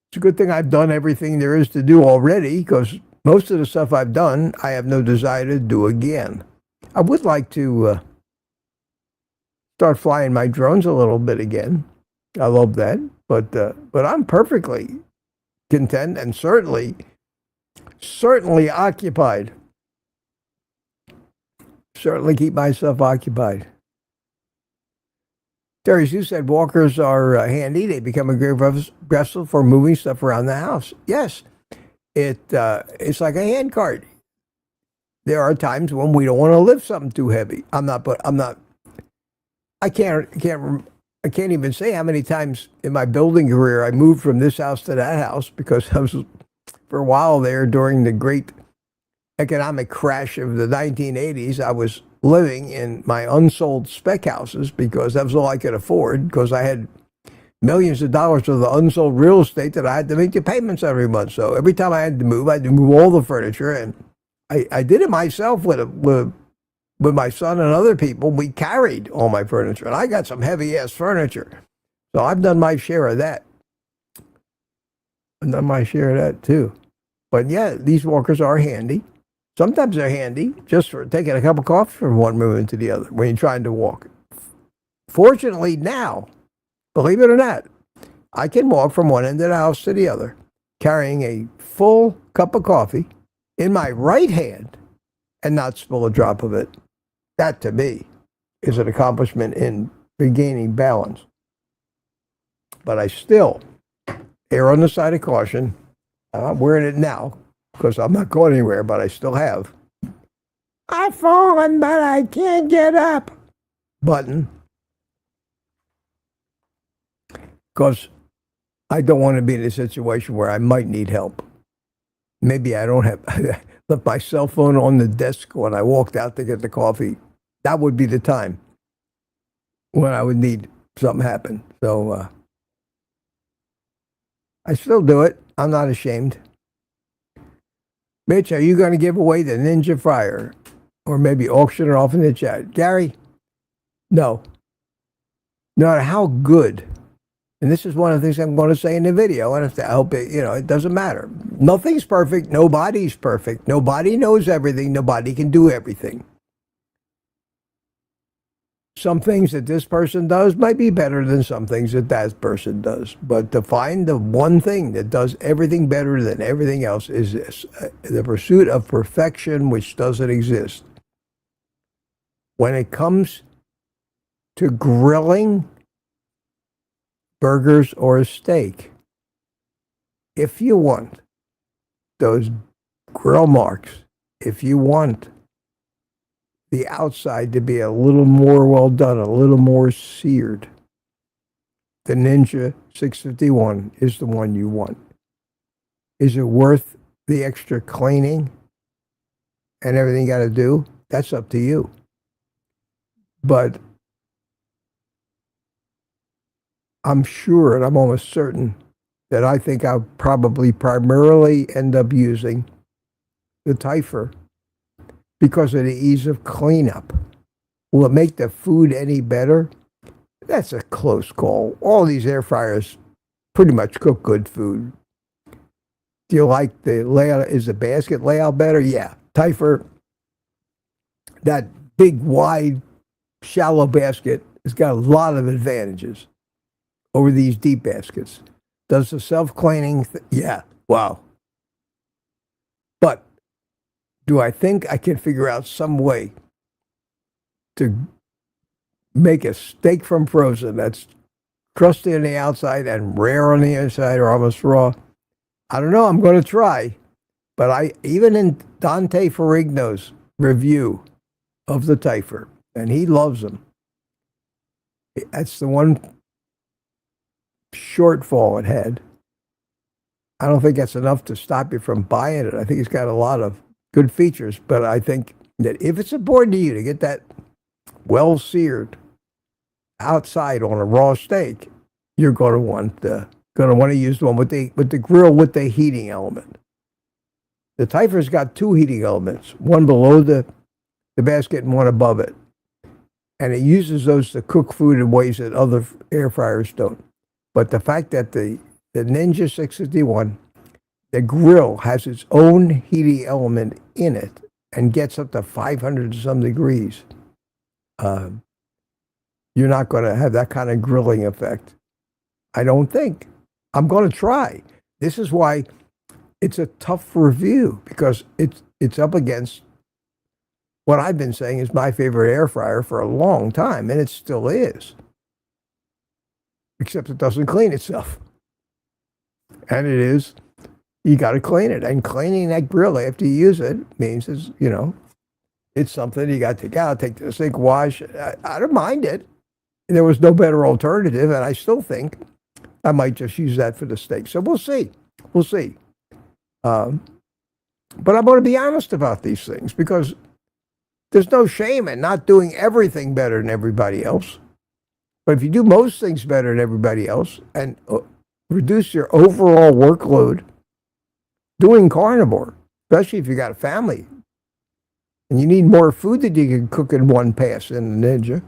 It's a good thing I've done everything there is to do already, because most of the stuff I've done, I have no desire to do again. I would like to start flying my drones a little bit again. I love that. But I'm perfectly content and certainly occupied. Certainly keep myself occupied. Terry, you said walkers are handy. They become a great vessel for moving stuff around the house. Yes, it's like a hand cart. There are times when we don't want to lift something too heavy. I can't even say how many times in my building career I moved from this house to that house because I was for a while there during the great economic crash of the 1980s. I was living in my unsold spec houses because that was all I could afford, because I had millions of dollars of the unsold real estate that I had to make the payments every month. So every time I had to move all the furniture, and I did it myself with my son and other people. We carried all my furniture, and I got some heavy-ass furniture. So I've done my share of that. I've done my share of that, too. But, yeah, these walkers are handy. Sometimes they're handy just for taking a cup of coffee from one room into the other when you're trying to walk. Fortunately, now, believe it or not, I can walk from one end of the house to the other, carrying a full cup of coffee in my right hand and not spill a drop of it. That, to me, is an accomplishment in regaining balance. But I still err on the side of caution. I'm wearing it now because I'm not going anywhere, but I still have. I've fallen, but I can't get up button. Because I don't want to be in a situation where I might need help. Maybe I don't have, I left my cell phone on the desk when I walked out to get the coffee. That would be the time when I would need something happen. So I still do it. I'm not ashamed. Mitch, are you going to give away the Ninja Fryer? Or maybe auction it off in the chat? Gary? No. No matter how good. And this is one of the things I'm going to say in the video. And I hope it, it doesn't matter. Nothing's perfect. Nobody's perfect. Nobody knows everything. Nobody can do everything. Some things that this person does might be better than some things that that person does. But to find the one thing that does everything better than everything else is this. The pursuit of perfection, which doesn't exist. When it comes to grilling burgers or a steak, if you want those grill marks, if you want the outside to be a little more well done, a little more seared, the Ninja 651 is the one you want. Is it worth the extra cleaning and everything you got to do? That's up to you. But I'm sure, and I'm almost certain, that I think I'll probably primarily end up using the Typher because of the ease of cleanup. Will it make the food any better? That's a close call. All these air fryers pretty much cook good food. Do you like the layout? Is the basket layout better? Yeah. Typher, that big, wide, shallow basket has got a lot of advantages over these deep baskets. Does the self-cleaning? Yeah. Wow. But do I think I can figure out some way to make a steak from frozen that's crusty on the outside and rare on the inside or almost raw? I don't know. I'm going to try. But even in Dante Ferrigno's review of the Typher, and he loves them, that's the one shortfall it had. I don't think that's enough to stop you from buying it. I think it's got a lot of good features, but I think that if it's important to you to get that well seared outside on a raw steak, you're going to want to use the one with the grill with the heating element. The Typher's got two heating elements, one below the basket and one above it, and it uses those to cook food in ways that other air fryers don't. But the fact that the Ninja 651, the grill has its own heating element in it and gets up to 500 some degrees, you're not going to have that kind of grilling effect. I don't think. I'm going to try. This is why it's a tough review, because it's up against what I've been saying is my favorite air fryer for a long time, and it still is. Except it doesn't clean itself. And it is, you got to clean it. And cleaning that grill after you use it means it's something you got to take out, take to the sink, wash. I don't mind it. There was no better alternative, and I still think I might just use that for the steak. So we'll see. We'll see. But I'm going to be honest about these things, because there's no shame in not doing everything better than everybody else. But if you do most things better than everybody else and reduce your overall workload doing carnivore, especially if you got a family and you need more food that you can cook in one pass in the Ninja,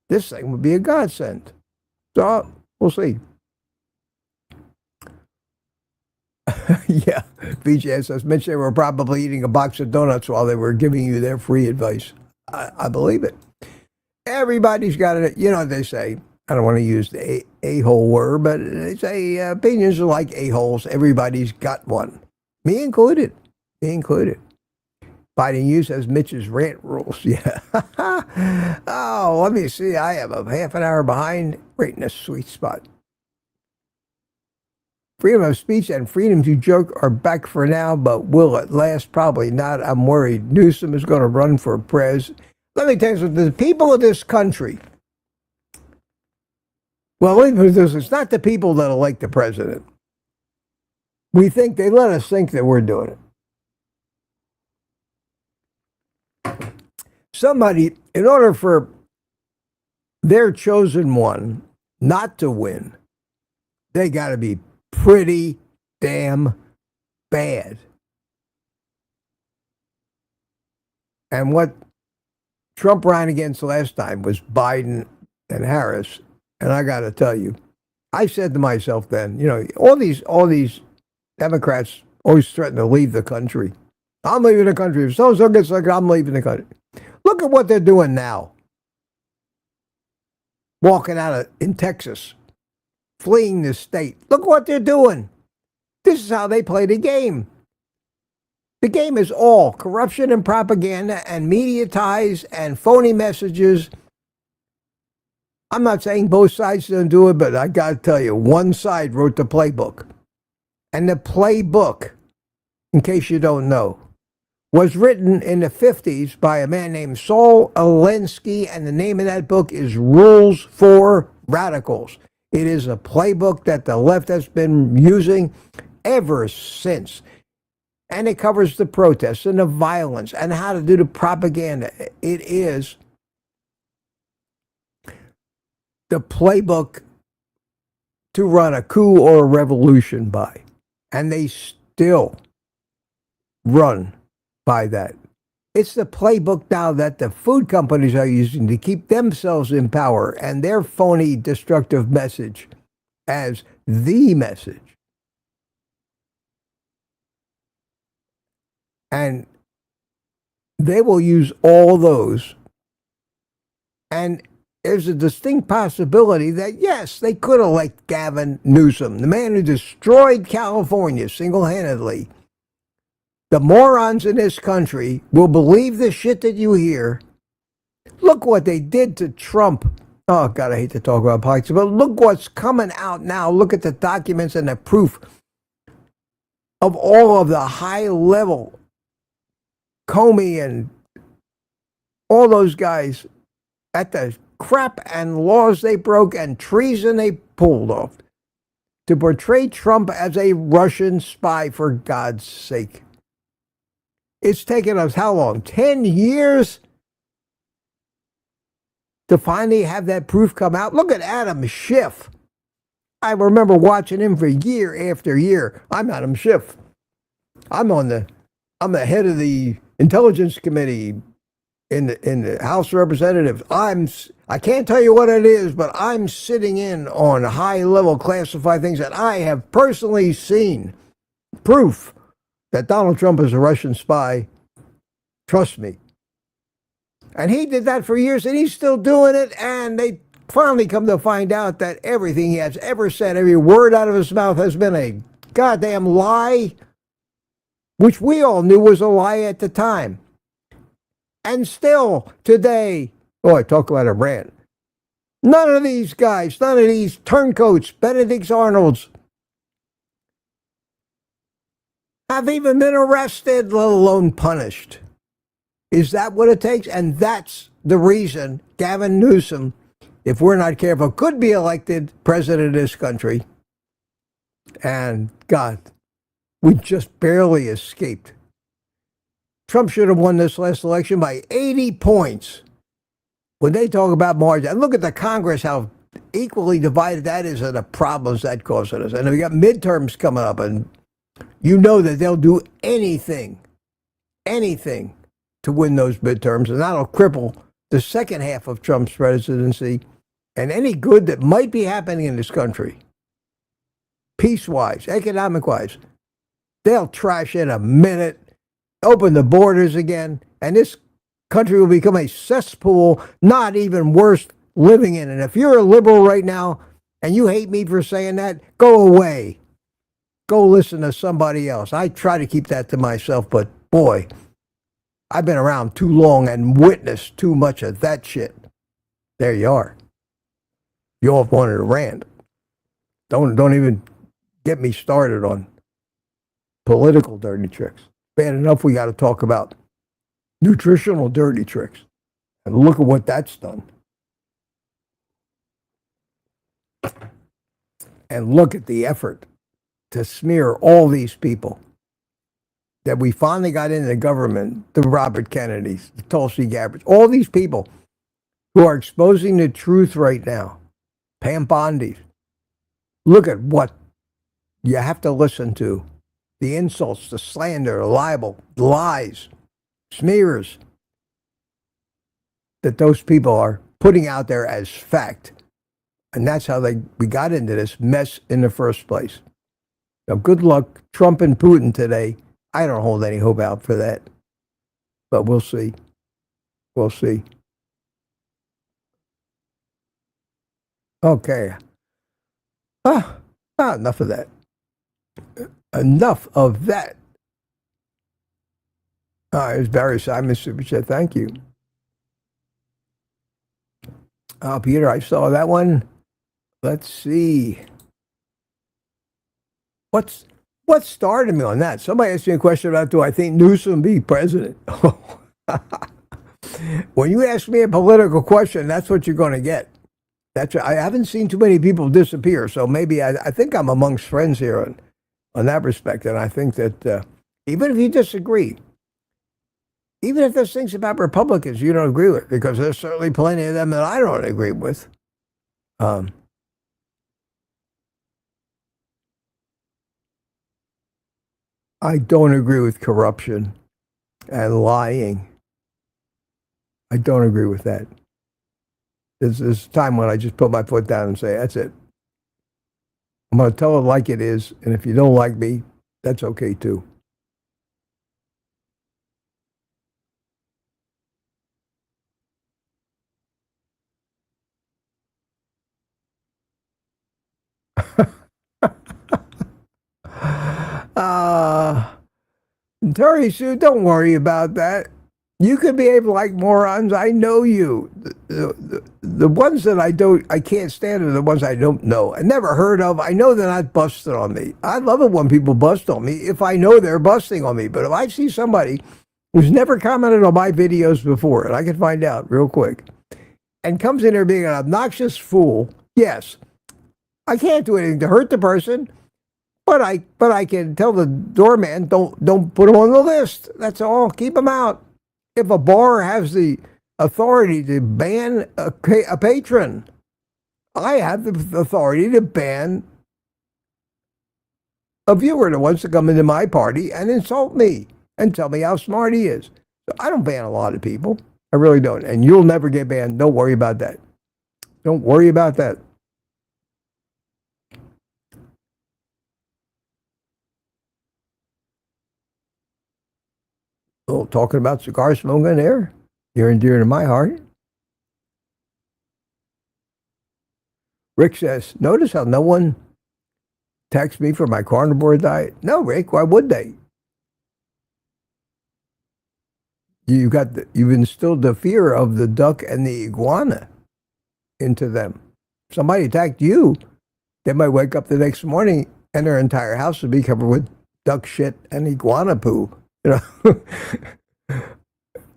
this thing would be a godsend. So we'll see. Yeah, BJ says, Mitch, they were probably eating a box of donuts while they were giving you their free advice. I believe it. Everybody's got it. You know, they say, I don't want to use the a-hole word, but they say opinions are like a-holes. Everybody's got one. Me included. Me included. Biden use as Mitch's rant rules. Yeah. Oh, let me see. I am a half an hour behind, right in a sweet spot. Freedom of speech and freedom to joke are back for now, but will it last? Probably not. I'm worried. Newsom is going to run for prez. Let me tell you something. The people of this country, well, it's not the people that elect the president. We think they let us think that we're doing it. Somebody, in order for their chosen one not to win, they got to be pretty damn bad. And what Trump ran against last time was Biden and Harris. And I got to tell you, I said to myself then, you know, all these Democrats always threaten to leave the country. I'm leaving the country. If so-and-so gets like, I'm leaving the country. Look at what they're doing now. Walking out in Texas, fleeing the state. Look what they're doing. This is how they play the game. The game is all corruption and propaganda and media ties and phony messages. I'm not saying both sides don't do it, but I got to tell you, one side wrote the playbook. And the playbook, in case you don't know, was written in the 50s by a man named Saul Alinsky, and the name of that book is Rules for Radicals. It is a playbook that the left has been using ever since. And it covers the protests and the violence and how to do the propaganda. It is the playbook to run a coup or a revolution by. And they still run by that. It's the playbook now that the food companies are using to keep themselves in power and their phony, destructive message as the message. And they will use all those. And there's a distinct possibility that, yes, they could elect Gavin Newsom, the man who destroyed California single-handedly. The morons in this country will believe the shit that you hear. Look what they did to Trump. Oh, God, I hate to talk about politics, but look what's coming out now. Look at the documents and the proof of all of the high-level Comey and all those guys at the crap and laws they broke and treason they pulled off to portray Trump as a Russian spy, for God's sake. It's taken us how long? 10 years to finally have that proof come out. Look at Adam Schiff. I remember watching him for year after year. I'm Adam Schiff. I'm the head of the Intelligence Committee in the House of Representatives. I can't tell you what it is, but I'm sitting in on high-level classified things that I have personally seen. Proof that Donald Trump is a Russian spy. Trust me. And he did that for years, and he's still doing it, and they finally come to find out that everything he has ever said, every word out of his mouth has been a goddamn lie, which we all knew was a lie at the time. And still, today, I talk about a rant. None of these guys, none of these turncoats, Benedict Arnolds, have even been arrested, let alone punished. Is that what it takes? And that's the reason Gavin Newsom, if we're not careful, could be elected president of this country. And God, we just barely escaped. Trump should have won this last election by 80 points. When they talk about margin, and look at the Congress, how equally divided that is and the problems that causes us. And we got midterms coming up, and you know that they'll do anything to win those midterms, and that'll cripple the second half of Trump's presidency and any good that might be happening in this country, peace-wise, economic-wise. They'll trash in a minute, open the borders again, and this country will become a cesspool, not even worth living in. And if you're a liberal right now and you hate me for saying that, go away. Go listen to somebody else. I try to keep that to myself, but boy, I've been around too long and witnessed too much of that shit. There you are. You all wanted to rant. Don't even get me started on political dirty tricks. Bad enough we got to talk about nutritional dirty tricks. And look at what that's done. And look at the effort to smear all these people that we finally got into the government, the Robert Kennedys, the Tulsi Gabbards, all these people who are exposing the truth right now. Pam Bondi's. Look at what you have to listen to. The insults, the slander, the libel, the lies, smears that those people are putting out there as fact. And that's how we got into this mess in the first place. Now, good luck, Trump and Putin today. I don't hold any hope out for that. But we'll see. We'll see. Okay. Enough of that. Enough of that. Here's Barry Simon Super Chat. Thank you. Peter, I saw that one. Let's see. What started me on that? Somebody asked me a question about, do I think Newsom be president? When you ask me a political question, that's what you're going to get. I haven't seen too many people disappear, so maybe I think I'm amongst friends here on that respect. And I think that even if you disagree, even if there's things about Republicans you don't agree with, because there's certainly plenty of them that I don't agree with. I don't agree with corruption and lying. I don't agree with that. There's a time when I just put my foot down and say, that's it. I'm going to tell it like it is, and if you don't like me, that's okay too. Terry Sue, don't worry about that. You could behave like morons. I know you. The ones that I can't stand are the ones I don't know. I never heard of. I know they're not busted on me. I love it when people bust on me if I know they're busting on me. But if I see somebody who's never commented on my videos before, and I can find out real quick, and comes in there being an obnoxious fool, yes, I can't do anything to hurt the person. But I can tell the doorman, don't put him on the list. That's all. Keep him out. If a bar has the authority to ban a patron, I have the authority to ban a viewer that wants to come into my party and insult me and tell me how smart he is. So I don't ban a lot of people. I really don't. And you'll never get banned. Don't worry about that. Don't worry about that. Oh, talking about cigar smoking there, near and dear to my heart. Rick says, notice how no one texts me for my carnivore diet? No, Rick, why would they? You've instilled the fear of the duck and the iguana into them. If somebody attacked you, they might wake up the next morning and their entire house would be covered with duck shit and iguana poo. You know,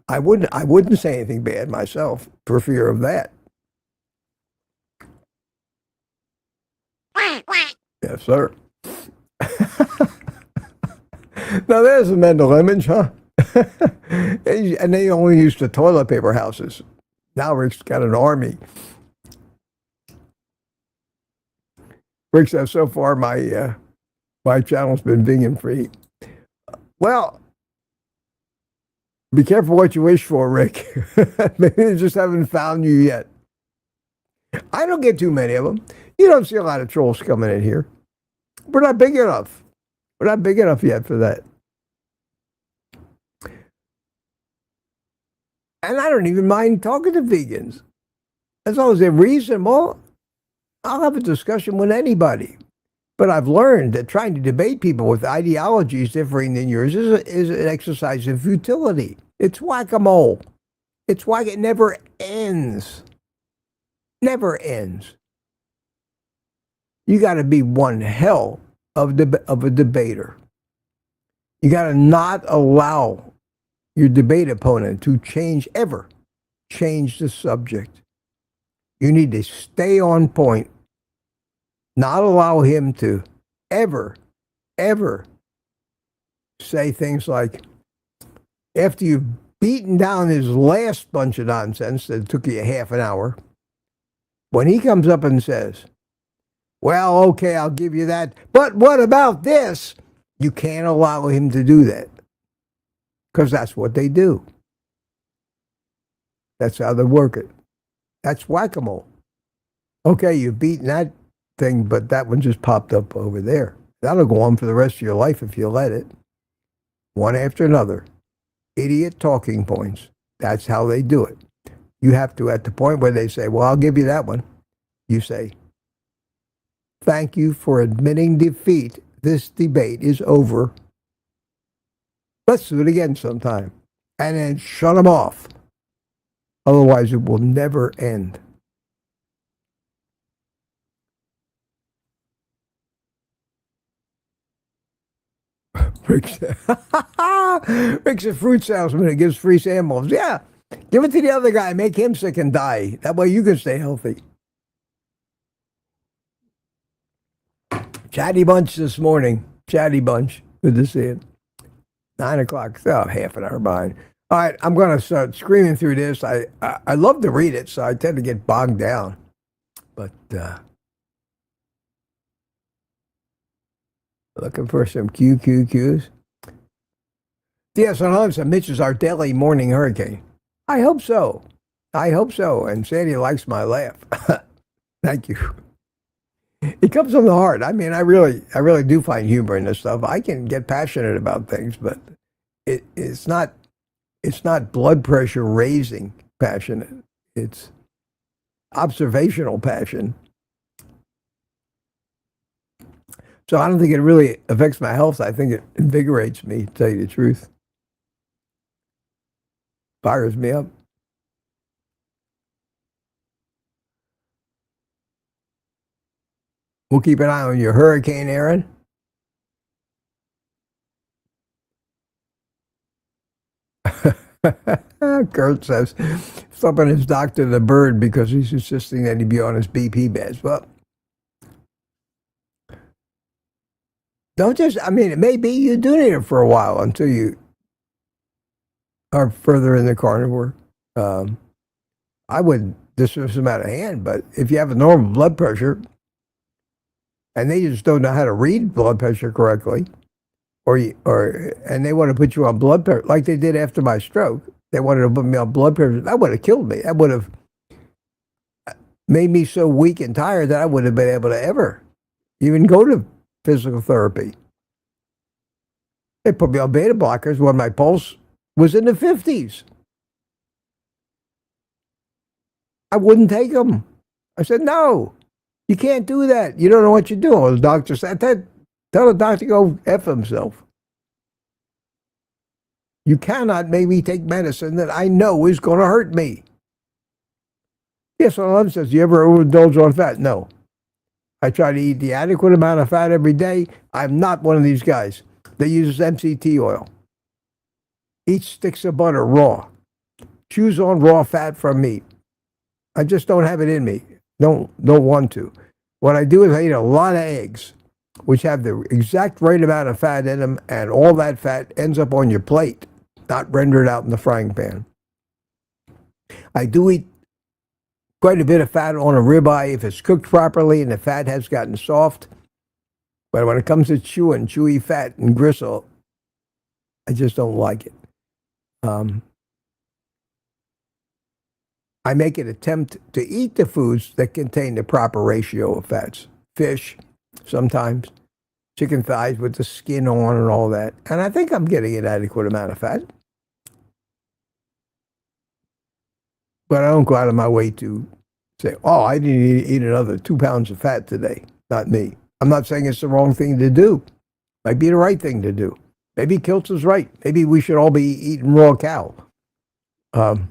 I wouldn't say anything bad myself for fear of that. Yes, sir. Now there's a mental image, huh? And they only used to toilet paper houses. Now Rick's got an army. Rick says, so far my channel's been vegan free. Well, be careful what you wish for, Rick. Maybe they just haven't found you yet. I don't get too many of them. You don't see a lot of trolls coming in here. We're not big enough. We're not big enough yet for that. And I don't even mind talking to vegans. As long as they're reasonable, I'll have a discussion with anybody. But I've learned that trying to debate people with ideologies differing than yours is an exercise in futility. It's whack-a-mole. It never ends. Never ends. You got to be one hell of a debater. You got to not allow your debate opponent to change the subject. You need to stay on point. Not allow him to ever say things like, after you've beaten down his last bunch of nonsense that took you half an hour, when he comes up and says, well, okay, I'll give you that, but what about this? You can't allow him to do that, because that's what they do. That's how they work it. That's whack-a-mole. Okay, you've beaten that thing, but that one just popped up over there. That'll go on for the rest of your life if you let it. One after another. Idiot talking points. That's how they do it. You have to, at the point where they say, well, I'll give you that one, you say, thank you for admitting defeat. This debate is over. Let's do it again sometime. And then shut them off. Otherwise, it will never end. Rick's a fruit salesman that gives free samples. Yeah, give it to the other guy. Make him sick and die. That way you can stay healthy. Chatty bunch this morning. Chatty bunch. Good to see it. 9 o'clock. Oh, half an hour behind. All right, I'm going to start screaming through this. I love to read it, so I tend to get bogged down. But looking for some QQQs. DS111 said, Mitch is our daily morning hurricane. I hope so. I hope so. And Sandy likes my laugh. Thank you. It comes from the heart. I mean, I really do find humor in this stuff. I can get passionate about things, but it's not blood pressure raising passionate. It's observational passion. So I don't think it really affects my health. I think it invigorates me, to tell you the truth. Fires me up. We'll keep an eye on your hurricane, Aaron. Kurt says, thumping his doctor the bird because he's insisting that he be on his BP meds. Well, don't just, I mean, it may be you do need it for a while until you are further in the carnivore. I wouldn't dismiss them out of hand, but if you have a normal blood pressure and they just don't know how to read blood pressure correctly, and they want to put you on blood pressure, like they did after my stroke, they wanted to put me on blood pressure, that would have killed me. That would have made me so weak and tired that I wouldn't have been able to ever even go to physical therapy. They put me on beta blockers when my pulse was in the 50s. I wouldn't take them. I said, no, you can't do that. You don't know what you're doing. The doctor said, tell the doctor to go F himself. You cannot make me take medicine that I know is going to hurt me. Yes, well, says, you ever overindulge on fat? No. I try to eat the adequate amount of fat every day. I'm not one of these guys that uses MCT oil. Eat sticks of butter raw. Choose on raw fat from meat. I just don't have it in me. Don't want to. What I do is I eat a lot of eggs, which have the exact right amount of fat in them, and all that fat ends up on your plate, not rendered out in the frying pan. I do eat quite a bit of fat on a ribeye if it's cooked properly and the fat has gotten soft. But when it comes to chewing, chewy fat and gristle, I just don't like it. I make an attempt to eat the foods that contain the proper ratio of fats. Fish, sometimes. Chicken thighs with the skin on and all that. And I think I'm getting an adequate amount of fat. But I don't go out of my way to say, oh, I didn't eat another 2 pounds of fat today. Not me. I'm not saying it's the wrong thing to do. Might be the right thing to do. Maybe Kiltz is right. Maybe we should all be eating raw cow. I'm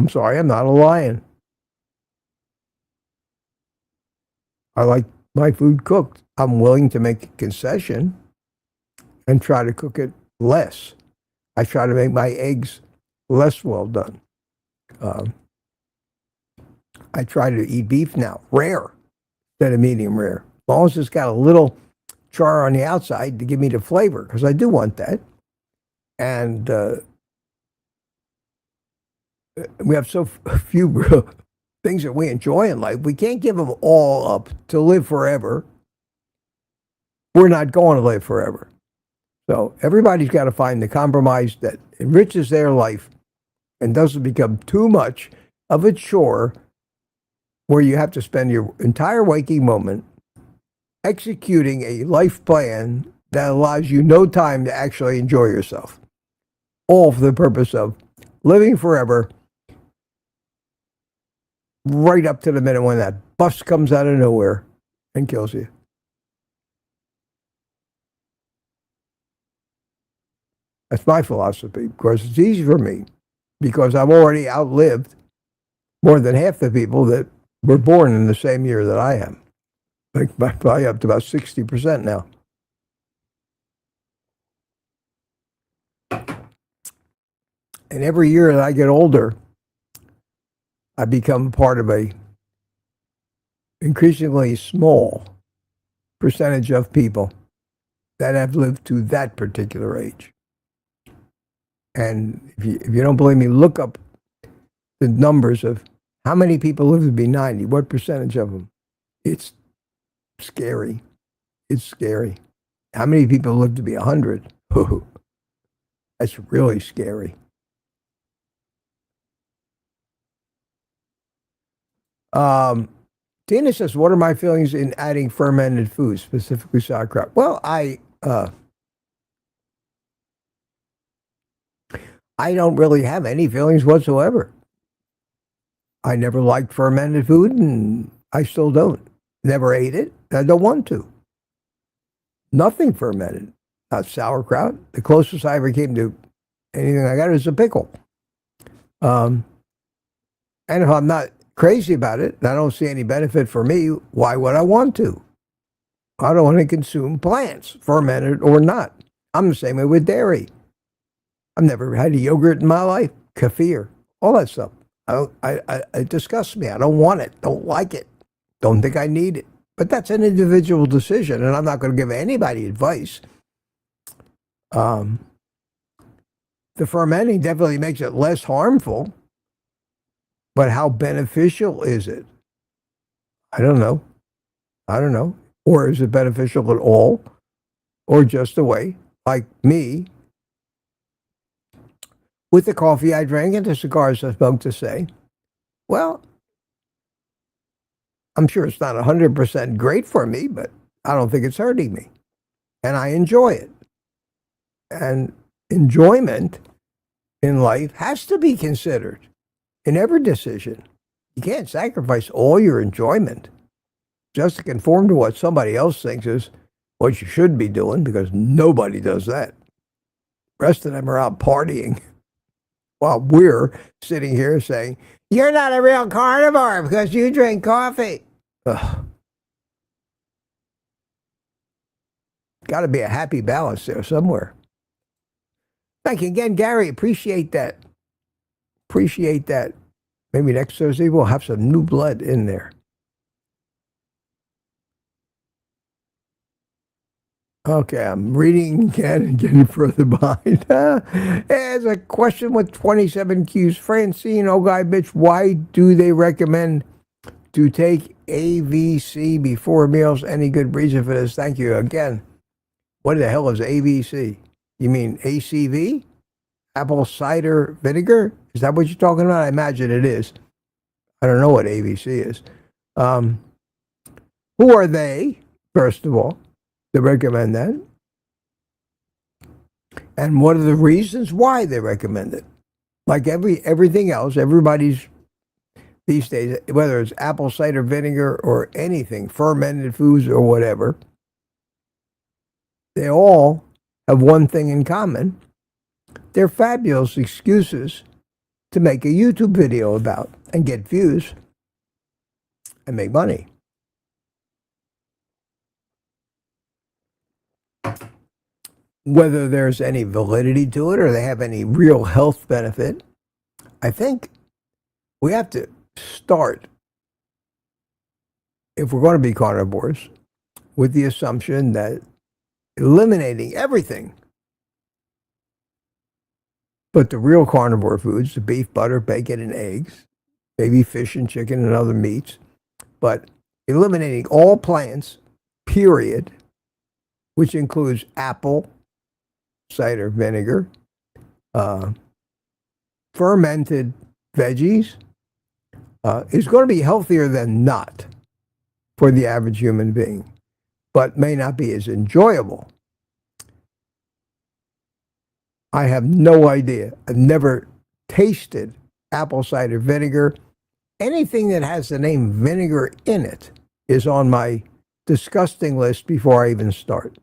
sorry, I'm not a lion. I like my food cooked. I'm willing to make a concession and try to cook it less. I try to make my eggs less well done. I try to eat beef now, rare, instead of medium rare. As long as it's got a little char on the outside to give me the flavor, because I do want that. And we have so few things that we enjoy in life. We can't give them all up to live forever. We're not going to live forever. So everybody's got to find the compromise that enriches their life and doesn't become too much of a chore where you have to spend your entire waking moment executing a life plan that allows you no time to actually enjoy yourself. All for the purpose of living forever, right up to the minute when that bus comes out of nowhere and kills you. That's my philosophy. Of course, it's easy for me because I've already outlived more than half the people that were born in the same year that I am. Like probably up to about 60% now. And every year that I get older, I become part of a increasingly small percentage of people that have lived to that particular age. And if you don't believe me, look up the numbers of how many people live to be 90, what percentage of them. It's scary. It's scary. How many people live to be 100? That's really scary. Tina says, what are my feelings in adding fermented foods, specifically sauerkraut? Well, I don't really have any feelings whatsoever. I never liked fermented food, and I still don't. Never ate it. I don't want to. Nothing fermented. Not sauerkraut. The closest I ever came to anything I got is a pickle. And if I'm not crazy about it, and I don't see any benefit for me, why would I want to? I don't want to consume plants, fermented or not. I'm the same way with dairy. I've never had a yogurt in my life, kefir, all that stuff. It disgusts me. I don't want it. Don't like it. Don't think I need it. But that's an individual decision, and I'm not going to give anybody advice. The fermenting definitely makes it less harmful, but how beneficial is it? I don't know. Or is it beneficial at all? Or just a way, like me, with the coffee I drank and the cigars I smoked, to say, well, I'm sure it's not 100% great for me, but I don't think it's hurting me. And I enjoy it. And enjoyment in life has to be considered in every decision. You can't sacrifice all your enjoyment just to conform to what somebody else thinks is what you should be doing, because nobody does that. The rest of them are out partying while we're sitting here saying, you're not a real carnivore because you drink coffee. Ugh. Got to be a happy balance there somewhere. Thank you again, Gary. Appreciate that. Appreciate that. Maybe next Thursday we'll have some new blood in there. Okay, I'm reading again and getting further behind. There's a question with 27 Qs. Francine, oh guy, bitch, why do they recommend to take AVC before meals? Any good reason for this? Thank you. Again, what the hell is AVC? You mean ACV? Apple cider vinegar? Is that what you're talking about? I imagine it is. I don't know what AVC is. Who are they, first of all, to recommend that? And what are the reasons why they recommend it? Like everything else, everybody's these days, whether it's apple cider vinegar or anything, fermented foods or whatever, they all have one thing in common. They're fabulous excuses to make a YouTube video about and get views and make money. Whether there's any validity to it or they have any real health benefit, I think we have to start, if we're going to be carnivores, with the assumption that eliminating everything but the real carnivore foods, the beef, butter, bacon, and eggs, maybe fish and chicken and other meats, but eliminating all plants, period, which includes apple cider vinegar, fermented veggies, is going to be healthier than not for the average human being, but may not be as enjoyable. I have no idea. I've never tasted apple cider vinegar. Anything that has the name vinegar in it is on my disgusting list before I even start.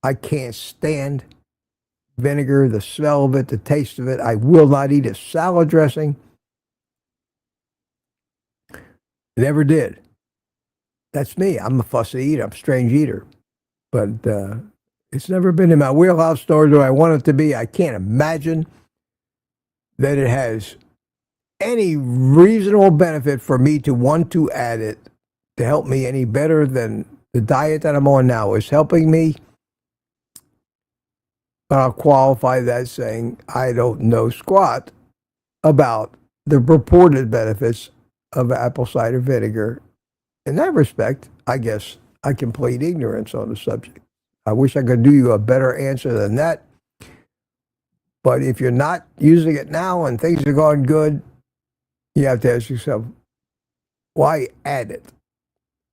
I can't stand vinegar, the smell of it, the taste of it. I will not eat a salad dressing. Never did. That's me. I'm a fussy eater. I'm a strange eater. But it's never been in my wheelhouse, nor do I want it to be. I can't imagine that it has any reasonable benefit for me to want to add it to help me any better than the diet that I'm on now is helping me. But I'll qualify that saying I don't know squat about the purported benefits of apple cider vinegar. In that respect, I guess I can plead ignorance on the subject. I wish I could do you a better answer than that. But if you're not using it now and things are going good, you have to ask yourself, why add it?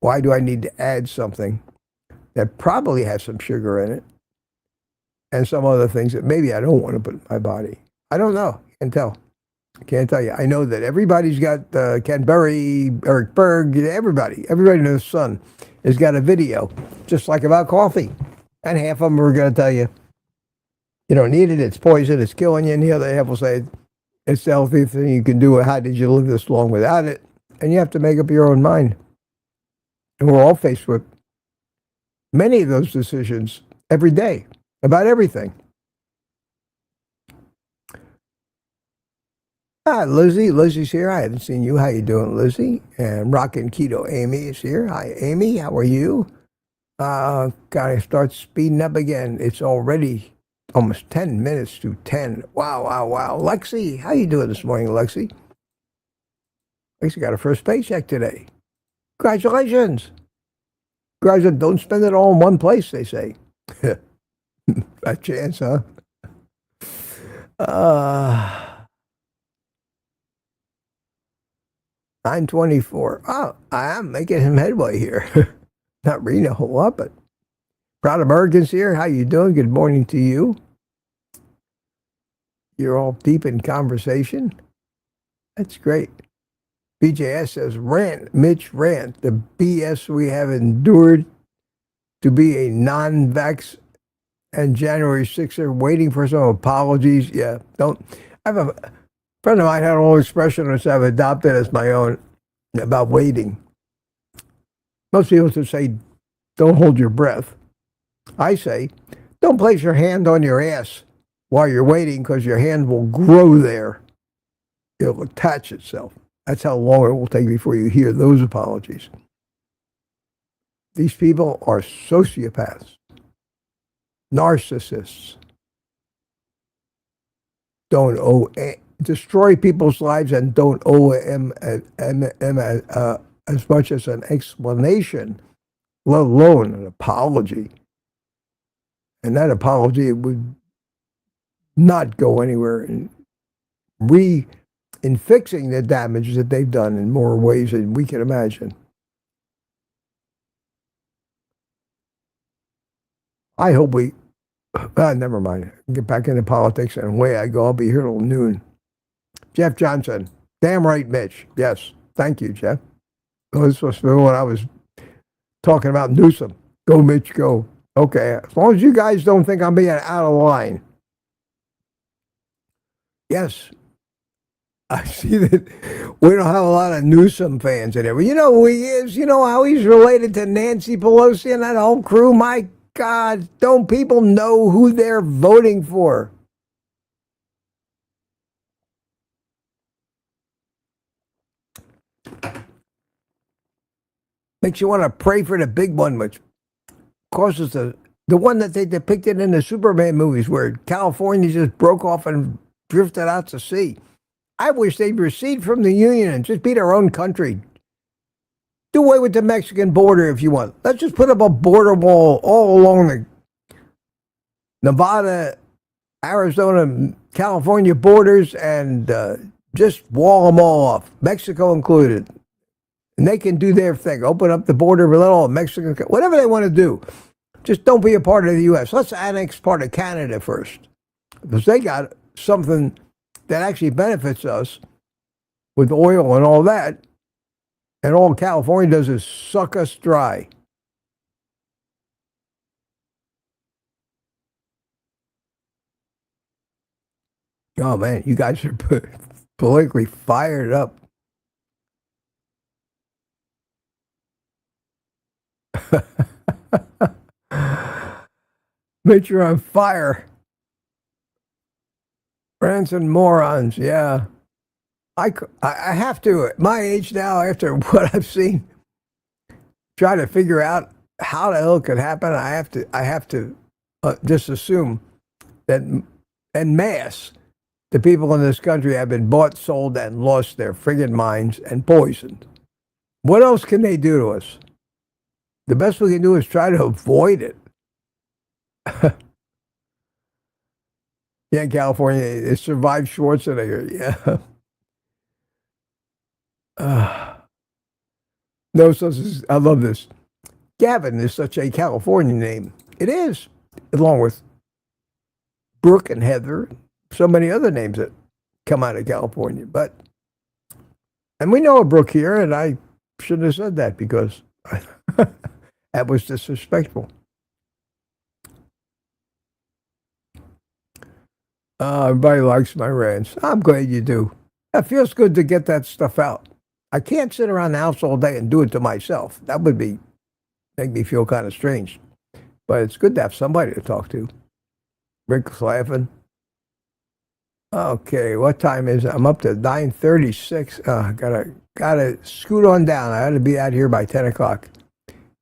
Why do I need to add something that probably has some sugar in it and some other things that maybe I don't want to put in my body? I don't know. Can't tell. I can't tell you. I know that everybody's got Ken Berry, Eric Berg, everybody in the sun has got a video, just like about coffee. And half of them are going to tell you, you don't need it, it's poison, it's killing you. And the other half will say, it's the healthiest thing you can do. How did you live this long without it? And you have to make up your own mind. And we're all faced with many of those decisions every day about everything. Lizzie's here. I haven't seen you. How you doing, Lizzie? And Rockin' Keto Amy is here. Hi, Amy. How are you? Gotta start speeding up again. It's already almost 10 minutes to 10. Wow. Lexi, how you doing this morning, Lexi? Lexi got her first paycheck today. Congratulations. Don't spend it all in one place, they say. That chance, huh? 9:24. Oh, I am making some headway here. Not reading a whole lot, but Proud Americans here. How you doing? Good morning to you. You're all deep in conversation. That's great. BJS says, rant, Mitch, rant. The BS we have endured to be a non-vax and January 6th waiting for some apologies. Yeah, don't. I have a friend of mine had an old expression which I've adopted as my own about waiting. Most people would say, don't hold your breath. I say, don't place your hand on your ass while you're waiting because your hand will grow there. It'll attach itself. That's how long it will take before you hear those apologies. These people are sociopaths. narcissists don't owe, destroy people's lives and don't owe them as much as an explanation, let alone an apology. And that apology would not go anywhere in fixing the damage that they've done in more ways than we can imagine. I hope we, never mind. Get back into politics and away I go. I'll be here till noon. Jeff Johnson. Damn right, Mitch. Yes. Thank you, Jeff. Oh, this was when I was talking about Newsom. Go, Mitch, go. Okay. As long as you guys don't think I'm being out of line. Yes. I see that we don't have a lot of Newsom fans in here. But you know who he is? You know how he's related to Nancy Pelosi and that whole crew? My God, don't people know who they're voting for? Makes you want to pray for the big one, which causes the one that they depicted in the Superman movies where California just broke off and drifted out to sea. I wish they'd recede from the Union and just be their own country. Do away with the Mexican border if you want. Let's just put up a border wall all along the Nevada, Arizona, California borders and just wall them all off, Mexico included. And they can do their thing. Open up the border, let all Mexico, whatever they want to do. Just don't be a part of the U.S. Let's annex part of Canada first. Because they got something that actually benefits us with oil and all that. And all California does is suck us dry. Oh, man, you guys are politically fired up. Mitch, you're on fire. Rants and morons, yeah. I have to, at my age now, after what I've seen, try to figure out how the hell it could happen. I have to just assume that en masse, the people in this country have been bought, sold, and lost their friggin' minds and poisoned. What else can they do to us? The best we can do is try to avoid it. Yeah, California, it survived Schwarzenegger, yeah. No, I love this. Gavin is such a California name. It is, along with Brooke and Heather, so many other names that come out of California. And we know a Brooke here, and I shouldn't have said that because that was disrespectful. Everybody likes my rants. I'm glad you do. It feels good to get that stuff out. I can't sit around the house all day and do it to myself. That would make me feel kind of strange. But it's good to have somebody to talk to. Rick's laughing. Okay, what time is it? I'm up to 9:36. Gotta scoot on down. I ought to be out here by 10 o'clock.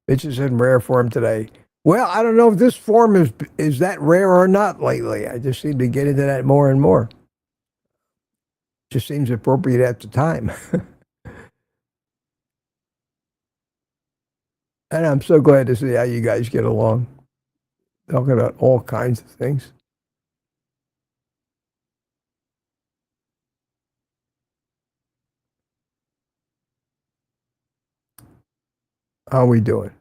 Mitch is in rare form today. Well, I don't know if this form is that rare or not lately. I just seem to get into that more and more. Just seems appropriate at the time. And I'm so glad to see how you guys get along. Talking about all kinds of things. How are we doing?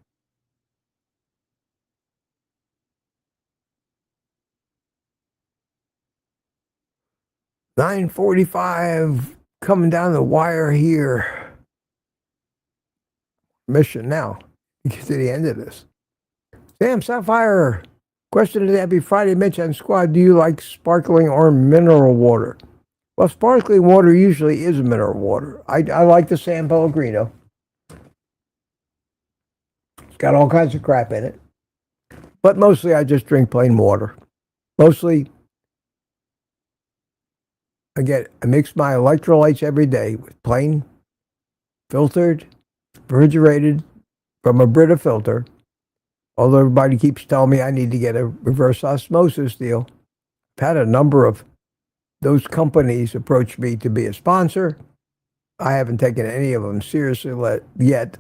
$9:45 coming down the wire here. Mission now. Get to the end of this. Sam Sapphire. Question today, happy Friday, Mitch and Squad. Do you like sparkling or mineral water? Well, sparkling water usually is mineral water. I like the San Pellegrino. It's got all kinds of crap in it. But mostly I just drink plain water. Mostly, I mix my electrolytes every day with plain, filtered, refrigerated, from a Brita filter, Although everybody keeps telling me I need to get a reverse osmosis deal. I've had a number of those companies approach me to be a sponsor. I haven't taken any of them seriously yet.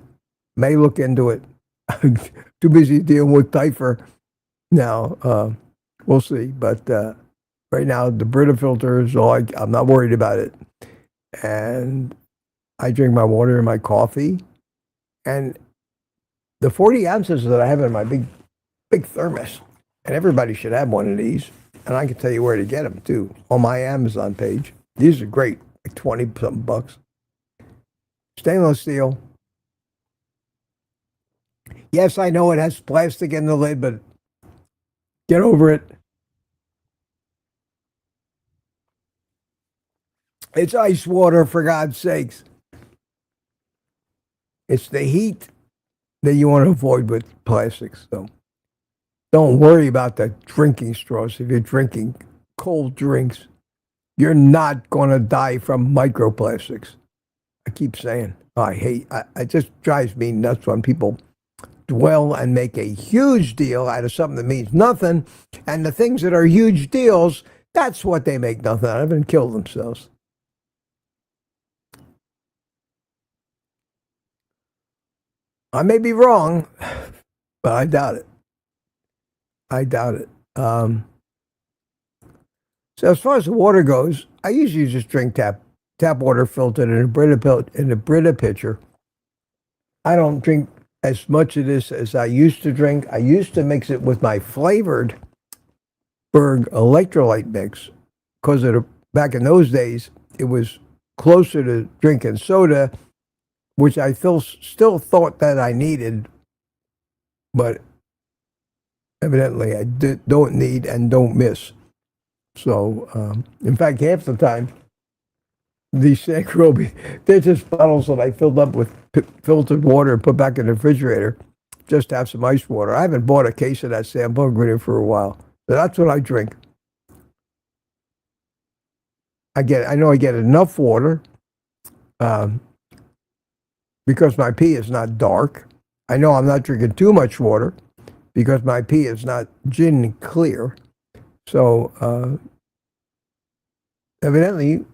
May look into it. I'm too busy dealing with Typher now. We'll see. But right now, the Brita filter is all I'm not worried about it. And I drink my water and my coffee. And the 40 ounces that I have in my big thermos, and everybody should have one of these. And I can tell you where to get them, too, on my Amazon page. These are great, like 20-something bucks. Stainless steel. Yes, I know it has plastic in the lid, but get over it. It's ice water, for God's sakes. It's the heat that you want to avoid with plastics. So don't worry about the drinking straws. If you're drinking cold drinks, you're not going to die from microplastics. I keep saying, it just drives me nuts when people dwell and make a huge deal out of something that means nothing. And the things that are huge deals, that's what they make nothing out of and kill themselves. I may be wrong, but I doubt it. So as far as the water goes, I usually just drink tap water filtered in a Brita pitcher. I don't drink as much of this as I used to drink. I used to mix it with my flavored Berg electrolyte mix because back in those days, it was closer to drinking soda, which I still thought that I needed, but evidently I don't need and don't miss. So, in fact, half the time, these Sacrobi, they're just bottles that I filled up with filtered water and put back in the refrigerator just to have some ice water. I haven't bought a case of that sample ingredient for a while. So that's what I drink. I know I get enough water because my pee is not dark. I know I'm not drinking too much water because my pee is not gin clear. So evidently,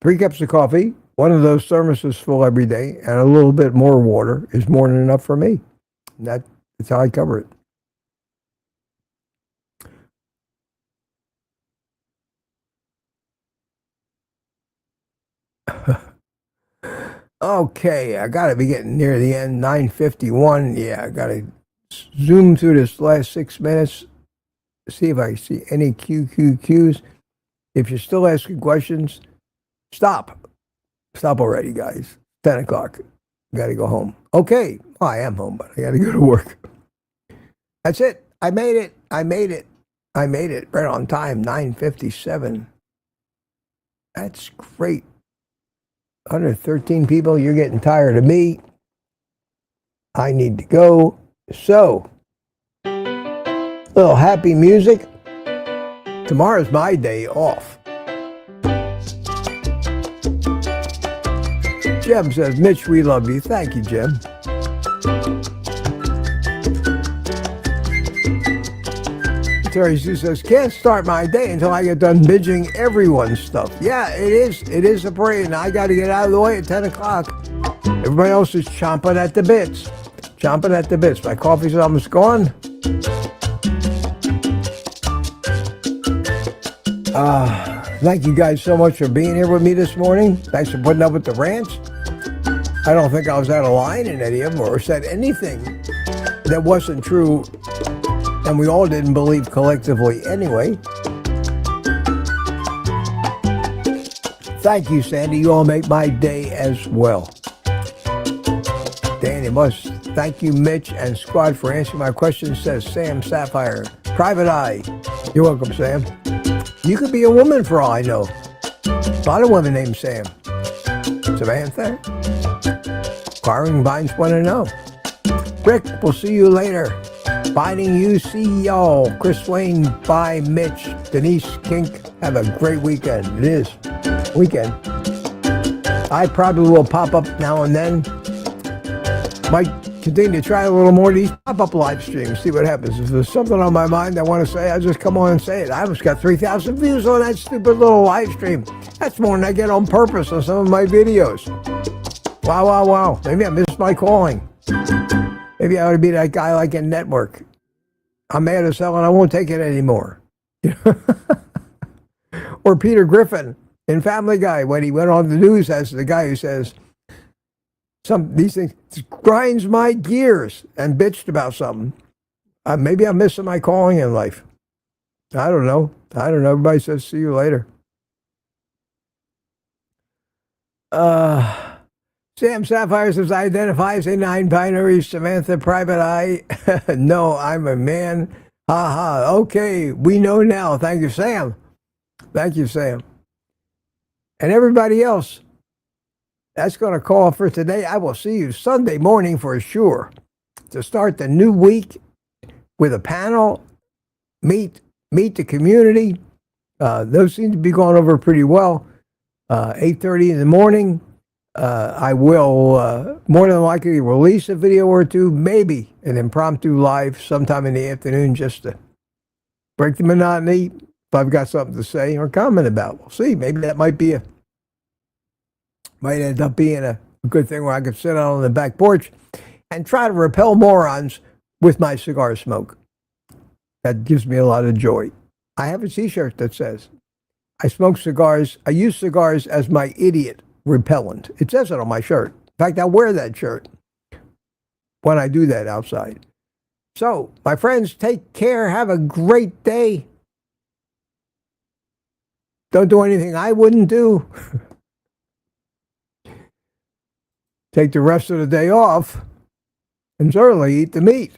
3 cups of coffee, one of those thermoses full every day, and a little bit more water is more than enough for me. And that's how I cover it. Okay, I got to be getting near the end, 9:51. Yeah, I got to zoom through this last 6 minutes, see if I see any QQQs. If you're still asking questions, stop. Stop already, guys. 10 o'clock. Got to go home. Okay, well, I am home, but I got to go to work. That's it. I made it. Right on time, 9:57. That's great. 113 people, you're getting tired of me. I need to go. So, little happy music. Tomorrow's my day off. Jim says, Mitch, we love you. Thank you, Jim. Terry Sue says, can't start my day until I get done binging everyone's stuff. Yeah, it is a parade, and I got to get out of the way at 10 o'clock. Everybody else is chomping at the bits. My coffee's almost gone. Thank you guys so much for being here with me this morning. Thanks for putting up with the rants. I don't think I was out of line in any of them or said anything that wasn't true, and we all didn't believe collectively anyway. Thank you, Sandy. You all make my day as well. Danny Must. Thank you, Mitch and Squad, for answering my questions, says Sam Sapphire. Private Eye. You're welcome, Sam. You could be a woman for all I know. A lot of women named Sam. Samantha. Acquiring Vines want to know. Rick, we'll see you later. Finding you, see y'all. Chris Wayne, bye, Mitch. Denise Kink, have a great weekend. It is weekend. I probably will pop up now and then. Might continue to try a little more of these pop-up live streams, see what happens. If there's something on my mind I want to say, I'll just come on and say it. I almost got 3,000 views on that stupid little live stream. That's more than I get on purpose on some of my videos. Wow, wow, wow. Maybe I missed my calling. Maybe I ought to be that guy like in Network. I'm mad as hell and I won't take it anymore. Or Peter Griffin in Family Guy, when he went on the news as the guy who says, these things grinds my gears, and bitched about something. Maybe I'm missing my calling in life. I don't know. Everybody says, see you later. Sam Sapphire says, I identify as a 9 binary. Samantha Private Eye. No, I'm a man. Ha ha. Okay, we know now. Thank you, Sam. Thank you, Sam. And everybody else, that's going to call for today. I will see you Sunday morning for sure to start the new week with a panel, meet the community. Those seem to be going over pretty well. 8:30 in the morning. I will more than likely release a video or two, maybe an impromptu live sometime in the afternoon just to break the monotony if I've got something to say or comment about. We'll see. Maybe that might end up being a good thing where I could sit out on the back porch and try to repel morons with my cigar smoke. That gives me a lot of joy. I have a t-shirt that says, I smoke cigars, I use cigars as my idiot repellent. It says it on my shirt. In fact, I wear that shirt when I do that outside. So, my friends, take care. Have a great day. Don't do anything I wouldn't do. Take the rest of the day off and certainly eat the meat.